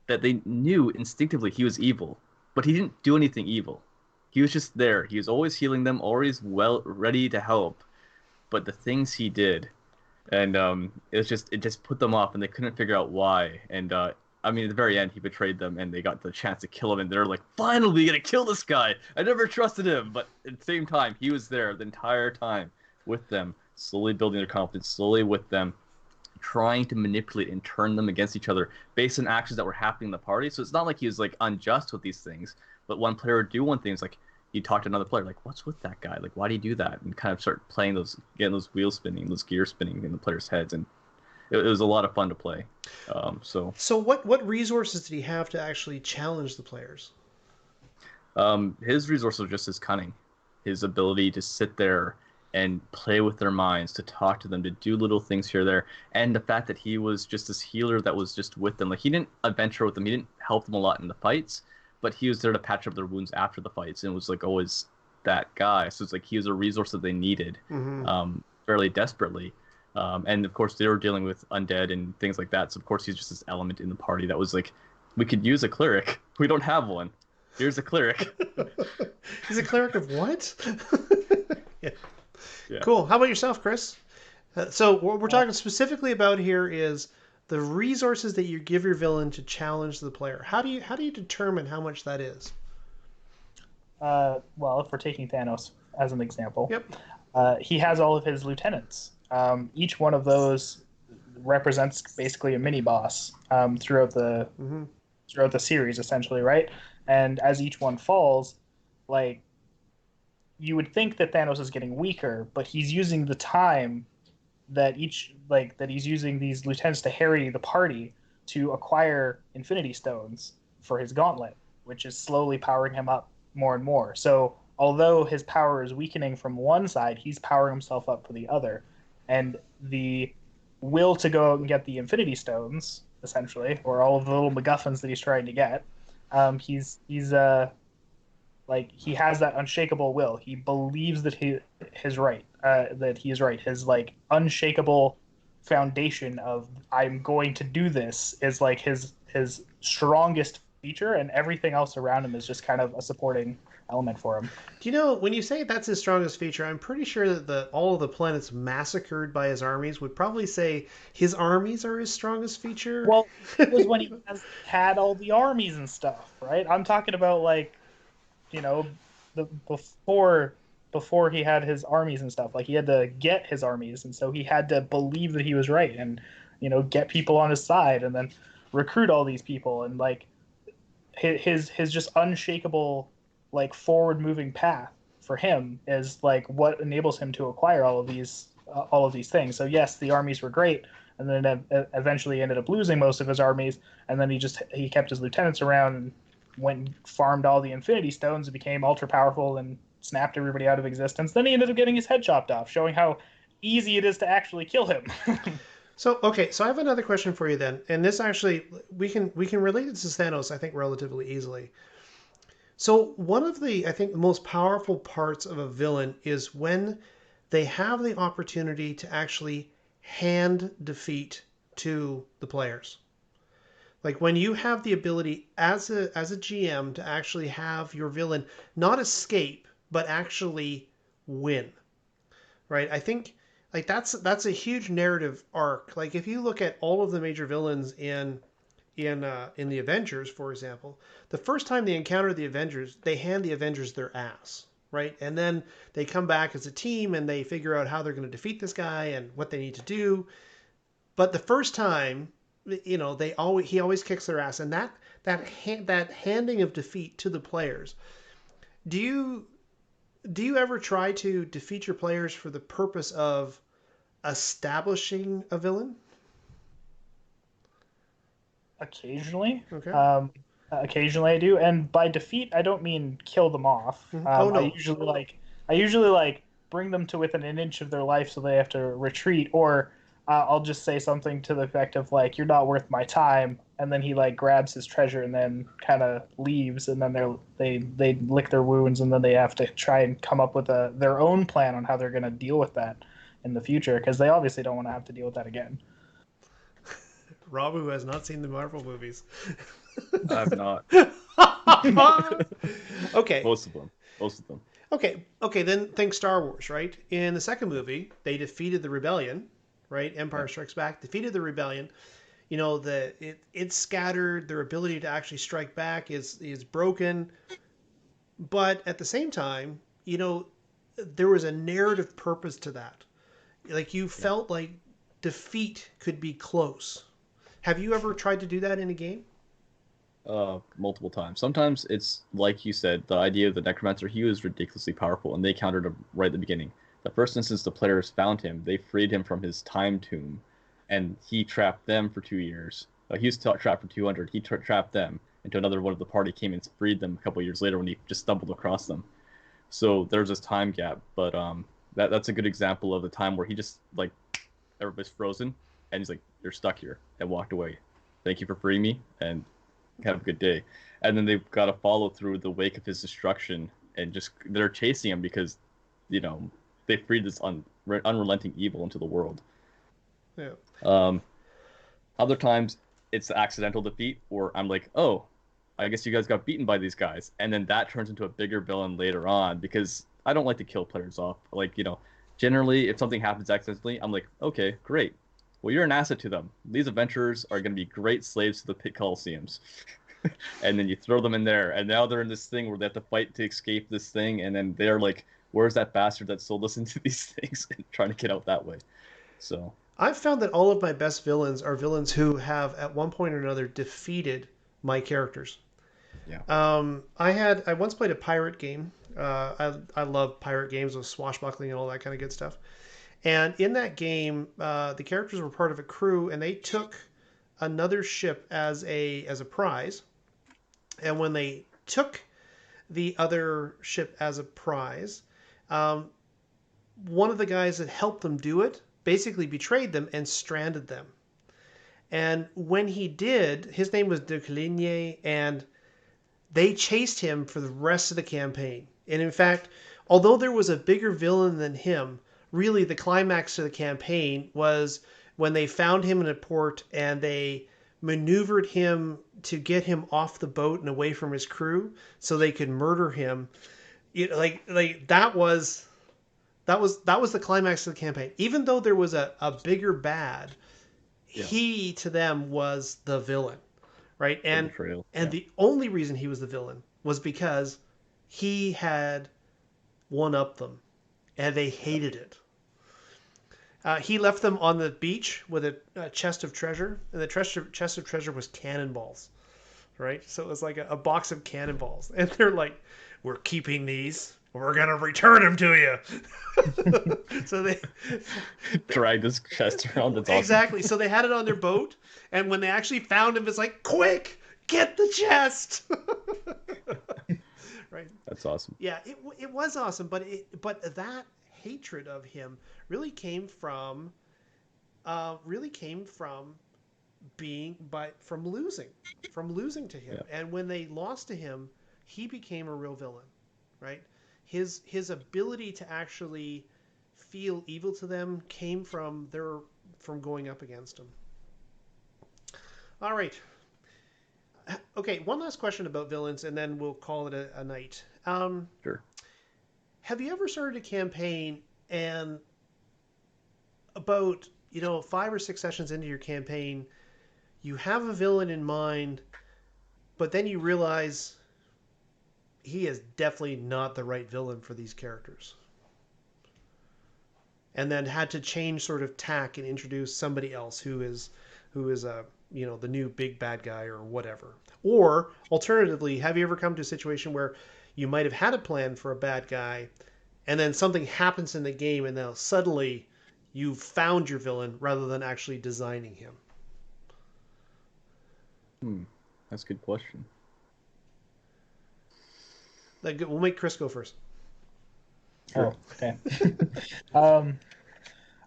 that they knew instinctively he was evil, but he didn't do anything evil. He was just there. He was always healing them, always well ready to help. But the things he did, and it just put them off, and they couldn't figure out why. And I mean, at the very end, he betrayed them, and they got the chance to kill him, and they're like, "Finally, we gotta kill this guy! I never trusted him." But at the same time, he was there the entire time with them, slowly building their confidence, slowly with them, trying to manipulate and turn them against each other based on actions that were happening in the party. So it's not like he was like unjust with these things, but one player would do one thing, it's like he'd talk to another player, like, what's with that guy? Like, why do you do that? And kind of start playing getting those wheels spinning, those gears spinning in the players' heads. And it was a lot of fun to play. So what resources did he have to actually challenge the players? His resources were just his cunning, his ability to sit there and play with their minds, to talk to them, to do little things here or there, and the fact that he was just this healer that was just with them. Like, he didn't adventure with them, he didn't help them a lot in the fights, but he was there to patch up their wounds after the fights, and it was like always that guy. So it's like he was a resource that they needed fairly desperately. And of course they were dealing with undead and things like that, so of course he's just this element in the party that was like, we could use a cleric, we don't have one, here's a cleric. He's a cleric of what? Yeah. Yeah. Cool. How about yourself, Chris? So what we're talking specifically about here is the resources that you give your villain to challenge the player. How do you determine how much that is? Well, if we're taking Thanos as an example, yep. He has all of his lieutenants. Each one of those represents basically a mini boss throughout the series, essentially, right? And as each one falls, like, you would think that Thanos is getting weaker, but he's using the time that he's using these lieutenants to harry the party to acquire Infinity Stones for his gauntlet, which is slowly powering him up more and more. So although his power is weakening from one side, he's powering himself up for the other. And the will to go out and get the Infinity Stones, essentially, or all of the little MacGuffins that he's trying to get, he has that unshakable will. He believes that he is right. His like unshakable foundation of I'm going to do this is like his strongest feature, and everything else around him is just kind of a supporting element for him. Do you know, when you say that's his strongest feature, I'm pretty sure that all of the planets massacred by his armies would probably say his armies are his strongest feature. Well, it was when he had all the armies and stuff, right? I'm talking about, like, before he had his armies and stuff. Like, he had to get his armies, and so he had to believe that he was right and, get people on his side and then recruit all these people. And, like, his just unshakable, like, forward moving path for him is like what enables him to acquire all of these things. So yes, the armies were great, and then eventually ended up losing most of his armies, and then he kept his lieutenants around and went and farmed all the Infinity Stones and became ultra powerful and snapped everybody out of existence. Then he ended up getting his head chopped off, showing how easy it is to actually kill him. So I have another question for you then, and this actually we can relate it to Thanos, I think, relatively easily. So one of the, I think, the most powerful parts of a villain is when they have the opportunity to actually hand defeat to the players. Like when you have the ability as a GM to actually have your villain not escape but actually win, right? I think like that's a huge narrative arc. Like if you look at all of the major villains in the Avengers, for example, the first time they encounter the Avengers, they hand the Avengers their ass, right? And then they come back as a team and they figure out how they're going to defeat this guy and what they need to do. But the first time, he always kicks their ass, and that handing of defeat to the players. Do you do you ever try to defeat your players for the purpose of establishing a villain? Occasionally. Okay. Occasionally I do, and by defeat I don't mean kill them off. Oh I no. usually like bring them to within an inch of their life so they have to retreat, or I'll just say something to the effect of like, "You're not worth my time," and then he like grabs his treasure and then kind of leaves, and then they lick their wounds, and then they have to try and come up with their own plan on how they're going to deal with that in the future, because they obviously don't want to have to deal with that again. Rob, who has not seen the Marvel movies. I've not. Okay. Most of them. Most of them. Okay. Then think Star Wars, right? In the second movie, they defeated the rebellion, right? Empire Yeah. Strikes Back defeated the rebellion. It's scattered. Their ability to actually strike back is broken. But at the same time, there was a narrative purpose to that. Like you Yeah. felt like defeat could be close. Have you ever tried to do that in a game? Multiple times. Sometimes it's like you said, the idea of the necromancer. He was ridiculously powerful, and they countered him right at the beginning. The first instance the players found him, they freed him from his time tomb, and he trapped them for 2 years. He was trapped for 200. He trapped them until another one of the party came and freed them a couple years later when he just stumbled across them. So there's this time gap, but that's a good example of the time where he just like everybody's frozen, and he's like, "You're stuck here," and walked away. Thank you for freeing me, and have a good day. And then they've got to follow through the wake of his destruction, and just they're chasing him because, you know, they freed this unrelenting evil into the world. Yeah. Um, Other times it's accidental defeat, or I'm like, oh, I guess you guys got beaten by these guys, and then that turns into a bigger villain later on because I don't like to kill players off. Like, generally if something happens accidentally, I'm like, okay, great. Well, you're an asset to them. These adventurers are going to be great slaves to the pit coliseums. And then you throw them in there, and now they're in this thing where they have to fight to escape this thing, and then they're like, where's that bastard that sold us into these things, and trying to get out that way. So I've found that all of my best villains are villains who have, at one point or another, defeated my characters. yeah. I once played a pirate game. I love pirate games with swashbuckling and all that kind of good stuff. And in that game, the characters were part of a crew, and they took another ship as a prize. And when they took the other ship as a prize, um, one of the guys that helped them do it basically betrayed them and stranded them. And when he did, his name was de Coligny, and they chased him for the rest of the campaign. And in fact, although there was a bigger villain than him, really the climax of the campaign was when they found him in a port and they maneuvered him to get him off the boat and away from his crew so they could murder him. Like that was the climax of the campaign. Even though there was a bigger bad, Yeah. he to them was the villain, right? The And betrayal. and Yeah. the only reason he was the villain was because he had one up them, and they Yeah. hated it. He left them on the beach with a chest of treasure, and the chest of treasure was cannonballs, right? So it was like a box of cannonballs, and they're like, "We're keeping these. We're gonna return them to you." So they Drag this chest around. That's awesome. exactly. So they had it on their boat, and when they actually found him, it's like, "Quick, get the chest!" Right? That's awesome. Yeah, it was awesome, but that hatred of him really came from being from losing to him. Yeah. And when they lost to him, he became a real villain, right? His ability to actually feel evil to them came from going up against him. All right. Okay, one last question about villains, and then we'll call it a night. Sure. Have you ever started a campaign and about 5 or 6 sessions into your campaign, you have a villain in mind, but then you realize he is definitely not the right villain for these characters, and then had to change sort of tack and introduce somebody else who is a the new big bad guy or whatever? Or alternatively, have you ever come to a situation where you might have had a plan for a bad guy, and then something happens in the game, and now suddenly you've found your villain rather than actually designing him? That's a good question. We'll make Chris go first. Sure. Oh, okay.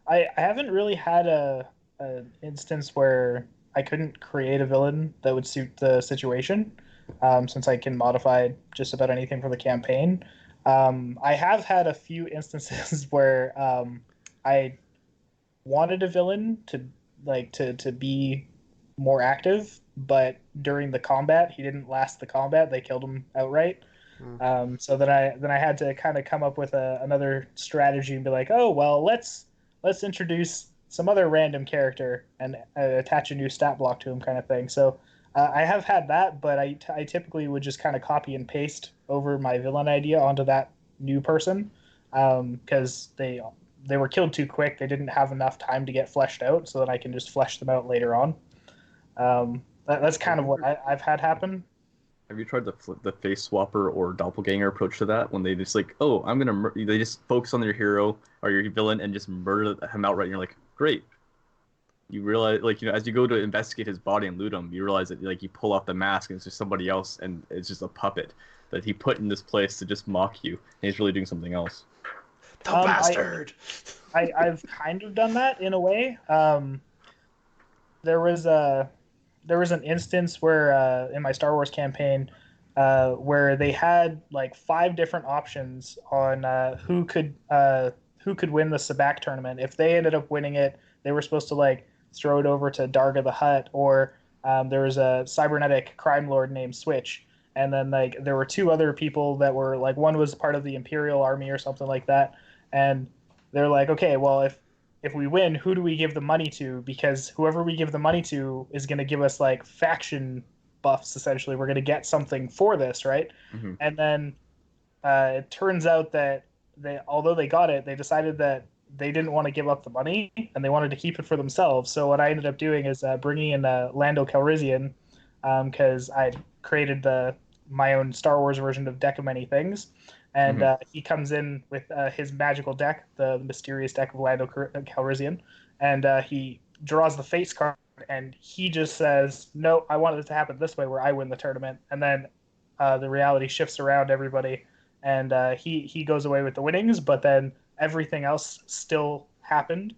I haven't really had an instance where I couldn't create a villain that would suit the situation, since I can modify just about anything for the campaign. I have had a few instances where I wanted a villain to be more active, but during the combat, he didn't last the combat. They killed him outright. So then I had to kind of come up with another strategy and be like, oh well, let's introduce some other random character and attach a new stat block to him, kind of thing. So I have had that, but I typically would just kind of copy and paste over my villain idea onto that new person, because they were killed too quick. They didn't have enough time to get fleshed out, so that I can just flesh them out later on. That's kind of what I've had happen. Have you tried the face swapper or doppelganger approach to that? When they just like, oh, they just focus on their hero or your villain and just murder him outright. And you're like, great. You realize, like, as you go to investigate his body and loot him, you realize that like you pull off the mask and it's just somebody else, and it's just a puppet that he put in this place to just mock you, and he's really doing something else. The bastard. I've kind of done that in a way. There was an instance where in my Star Wars campaign, where they had like 5 different options on who could win the Sabacc tournament. If they ended up winning it, they were supposed to like throw it over to Darga the Hutt, or there was a cybernetic crime lord named Switch, and then like there were 2 other people that were like, one was part of the Imperial Army or something like that, and they're like, okay, well, if we win, who do we give the money to? Because whoever we give the money to is going to give us like faction buffs. Essentially, we're going to get something for this, right? Mm-hmm. And then it turns out that although they got it, they decided that they didn't want to give up the money and they wanted to keep it for themselves. So what I ended up doing is bringing in Lando Calrissian, because I created my own Star Wars version of Deck of Many Things. And he comes in with his magical deck, the mysterious deck of Lando Calrissian, and he draws the face card, and he just says, no, I want it to happen this way, where I win the tournament. And then the reality shifts around everybody, and he goes away with the winnings, but then everything else still happened.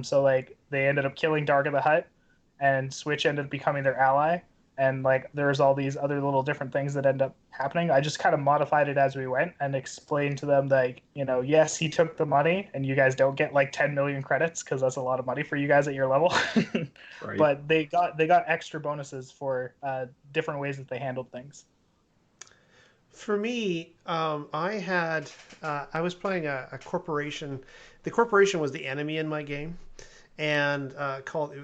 So like they ended up killing Darga the Hutt, and Switch ended up becoming their ally. And like there's all these other little different things that end up happening. I just kind of modified it as we went and explained to them that, yes, he took the money, and you guys don't get like 10 million credits because that's a lot of money for you guys at your level. Right. But they got extra bonuses for different ways that they handled things. For me, I was playing a corporation. The corporation was the enemy in my game, and called.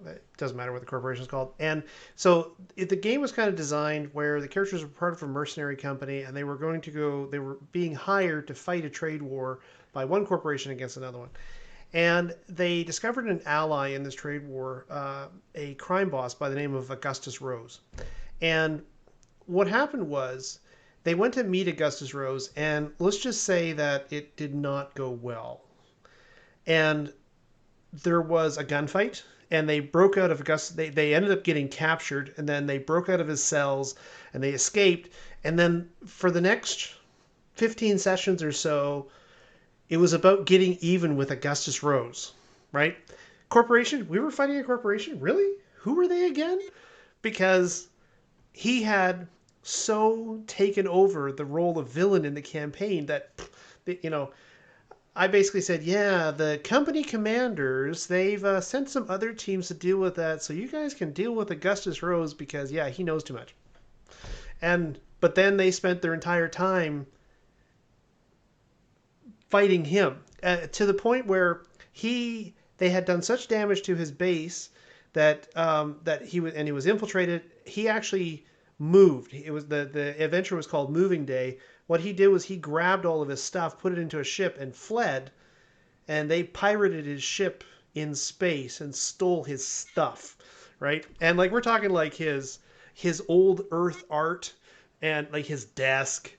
It doesn't matter what the corporation is called. And so the game was kind of designed where the characters were part of a mercenary company, and they were being hired to fight a trade war by one corporation against another one. And they discovered an ally in this trade war, a crime boss by the name of Augustus Rose. And what happened was they went to meet Augustus Rose, and let's just say that it did not go well. And there was a gunfight, and they broke out of Augustus. They ended up getting captured, and then they broke out of his cells, and they escaped. And then for the next 15 sessions or so, it was about getting even with Augustus Rose, right? Corporation, we were fighting a corporation? Really? Who were they again? Because he had so taken over the role of villain in the campaign that, you know, I basically said, yeah, the company commanders, they've sent some other teams to deal with that, so you guys can deal with Augustus Rose because, yeah, he knows too much. But then they spent their entire time fighting him to the point where they had done such damage to his base that he was infiltrated. He actually moved. It was the adventure was called Moving Day. What he did was he grabbed all of his stuff, put it into a ship, and fled. And they pirated his ship in space and stole his stuff, right? And like we're talking like his old Earth art and like his desk,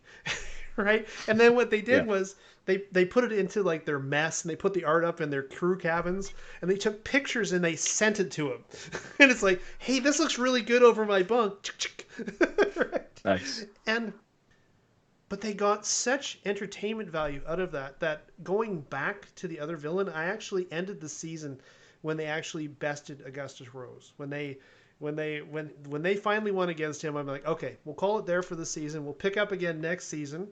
right? And then what they did was they put it into like their mess and they put the art up in their crew cabins and they took pictures and they sent it to him. And it's like, hey, this looks really good over my bunk. Right? Nice. But they got such entertainment value out of that going back to the other villain, I actually ended the season when they actually bested Augustus Rose. When they finally won against him, I'm like, okay, we'll call it there for the season. We'll pick up again next season,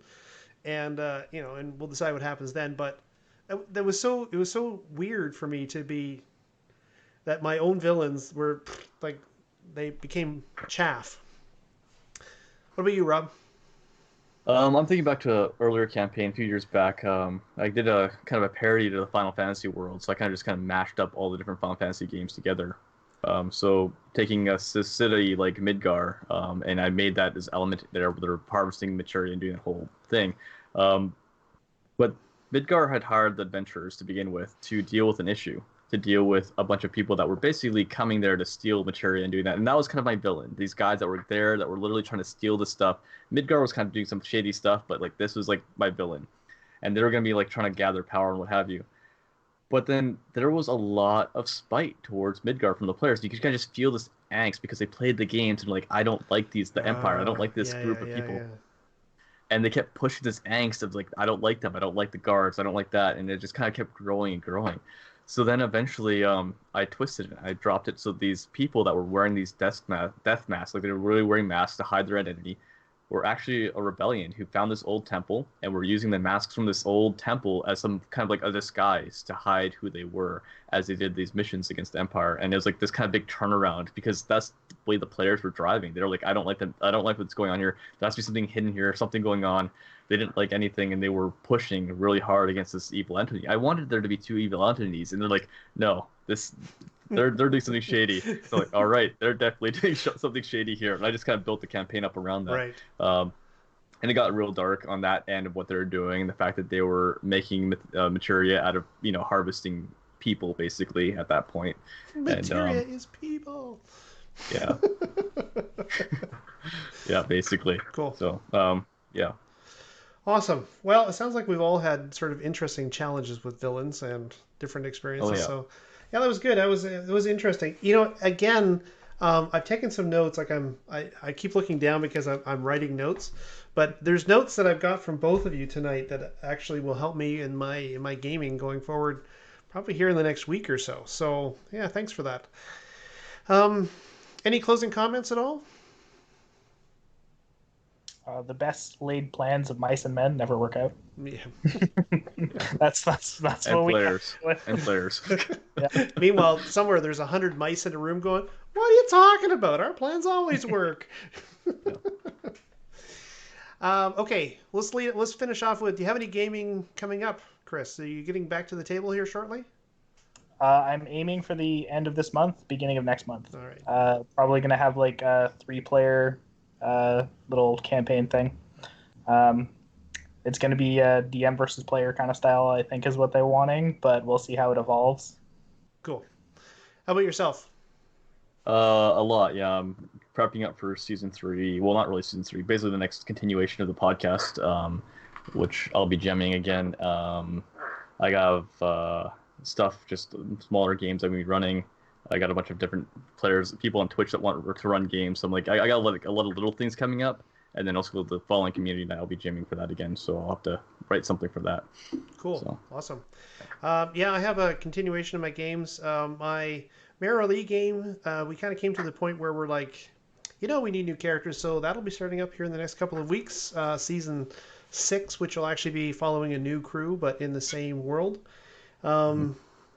and and we'll decide what happens then. But it was so weird for me to be that my own villains were like they became chaff. What about you, Rob? I'm thinking back to an earlier campaign a few years back. I did a kind of a parody to the Final Fantasy world, so I kind of just kind of mashed up all the different Final Fantasy games together. So taking a city like Midgar, and I made that as element there where they're harvesting materia and doing the whole thing. But Midgar had hired the adventurers to begin with to deal with an issue, to deal with a bunch of people that were basically coming there to steal materia and doing that. And that was kind of my villain. These guys that were there that were literally trying to steal the stuff. Midgar was kind of doing some shady stuff, but like this was like my villain. And they were going to be like trying to gather power and what have you. But then there was a lot of spite towards Midgar from the players. You could kind of just feel this angst because they played the games and like, I don't like the Empire. I don't like this group of people. Yeah. And they kept pushing this angst of like, I don't like them. I don't like the guards. I don't like that. And it just kind of kept growing and growing. So then eventually I twisted it. I dropped it so these people that were wearing these death masks, like they were really wearing masks to hide their identity, were actually a rebellion who found this old temple and were using the masks from this old temple as some kind of like a disguise to hide who they were as they did these missions against the Empire. And it was like this kind of big turnaround because that's the way the players were driving. They were like, I don't like them. I don't like what's going on here. There has to be something hidden here, something going on. They didn't like anything, and they were pushing really hard against this evil entity. I wanted there to be two evil entities, and they're like, no, they're doing something shady. So like, all right, they're definitely doing something shady here. And I just kind of built the campaign up around that. Right. And it got real dark on that end of what they were doing, the fact that they were making materia out of harvesting people basically at that point. Materia is people. Yeah. Yeah, basically. Cool. So yeah. Awesome. Well, it sounds like we've all had sort of interesting challenges with villains and different experiences. Oh, yeah. So, yeah, that was good. It was interesting. Again, I've taken some notes. Like I keep looking down because I'm writing notes, but there's notes that I've got from both of you tonight that actually will help me in my gaming going forward, probably here in the next week or so. So, yeah, thanks for that. Any closing comments at all? The best laid plans of mice and men never work out. Yeah. that's and what players. we and players. Yeah. Meanwhile, somewhere there's 100 mice in a room going, "What are you talking about? Our plans always work." Okay, let's finish off with. Do you have any gaming coming up, Chris? Are you getting back to the table here shortly? I'm aiming for the end of this month, beginning of next month. All right. Probably gonna have like a 3-player little campaign thing. It's going to be a DM versus player kind of style, I think, is what they're wanting, but we'll see how it evolves. Cool. How about yourself? A lot, yeah. I'm prepping up for season 3. Well, not really season 3. Basically, the next continuation of the podcast, which I'll be gemming again. I have stuff, just smaller games I'm going to be running. I got a bunch of different players, people on Twitch that want to run games. So I'm like, I got a lot of little things coming up, and then also the following community that I'll be gymming for that again. So I'll have to write something for that. Cool, so. Awesome. Yeah, I have a continuation of my games. My Merrill Lee game, we kind of came to the point where we're like, we need new characters. So that'll be starting up here in the next couple of weeks. Season 6, which will actually be following a new crew, but in the same world. Mm-hmm.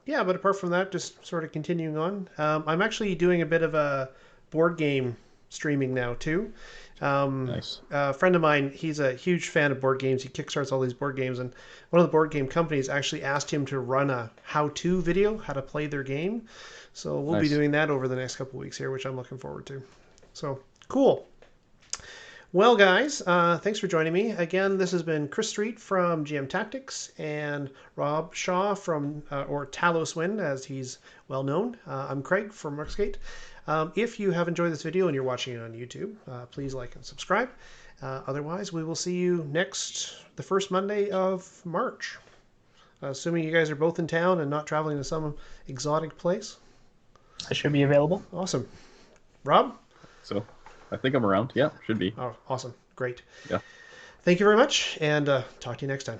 Yeah, but apart from that, just sort of continuing on. I'm actually doing a bit of a board game streaming now too. Nice. A friend of mine, he's a huge fan of board games. He kickstarts all these board games, and one of the board game companies actually asked him to run a how-to video, how to play their game. So we'll be Nice. doing that over the next couple of weeks here, which I'm looking forward to. So cool. Well, guys, thanks for joining me. Again, this has been Chris Street from GM Tactics and Rob Shaw from, or Talos Wind, as he's well known. I'm Craig from Ruxgate. If you have enjoyed this video and you're watching it on YouTube, please like and subscribe. Otherwise, we will see you the first Monday of March. Assuming you guys are both in town and not traveling to some exotic place. I should be available. Awesome. Rob? So I think I'm around. Yeah, should be. Oh, awesome. Great. Yeah. Thank you very much, and talk to you next time.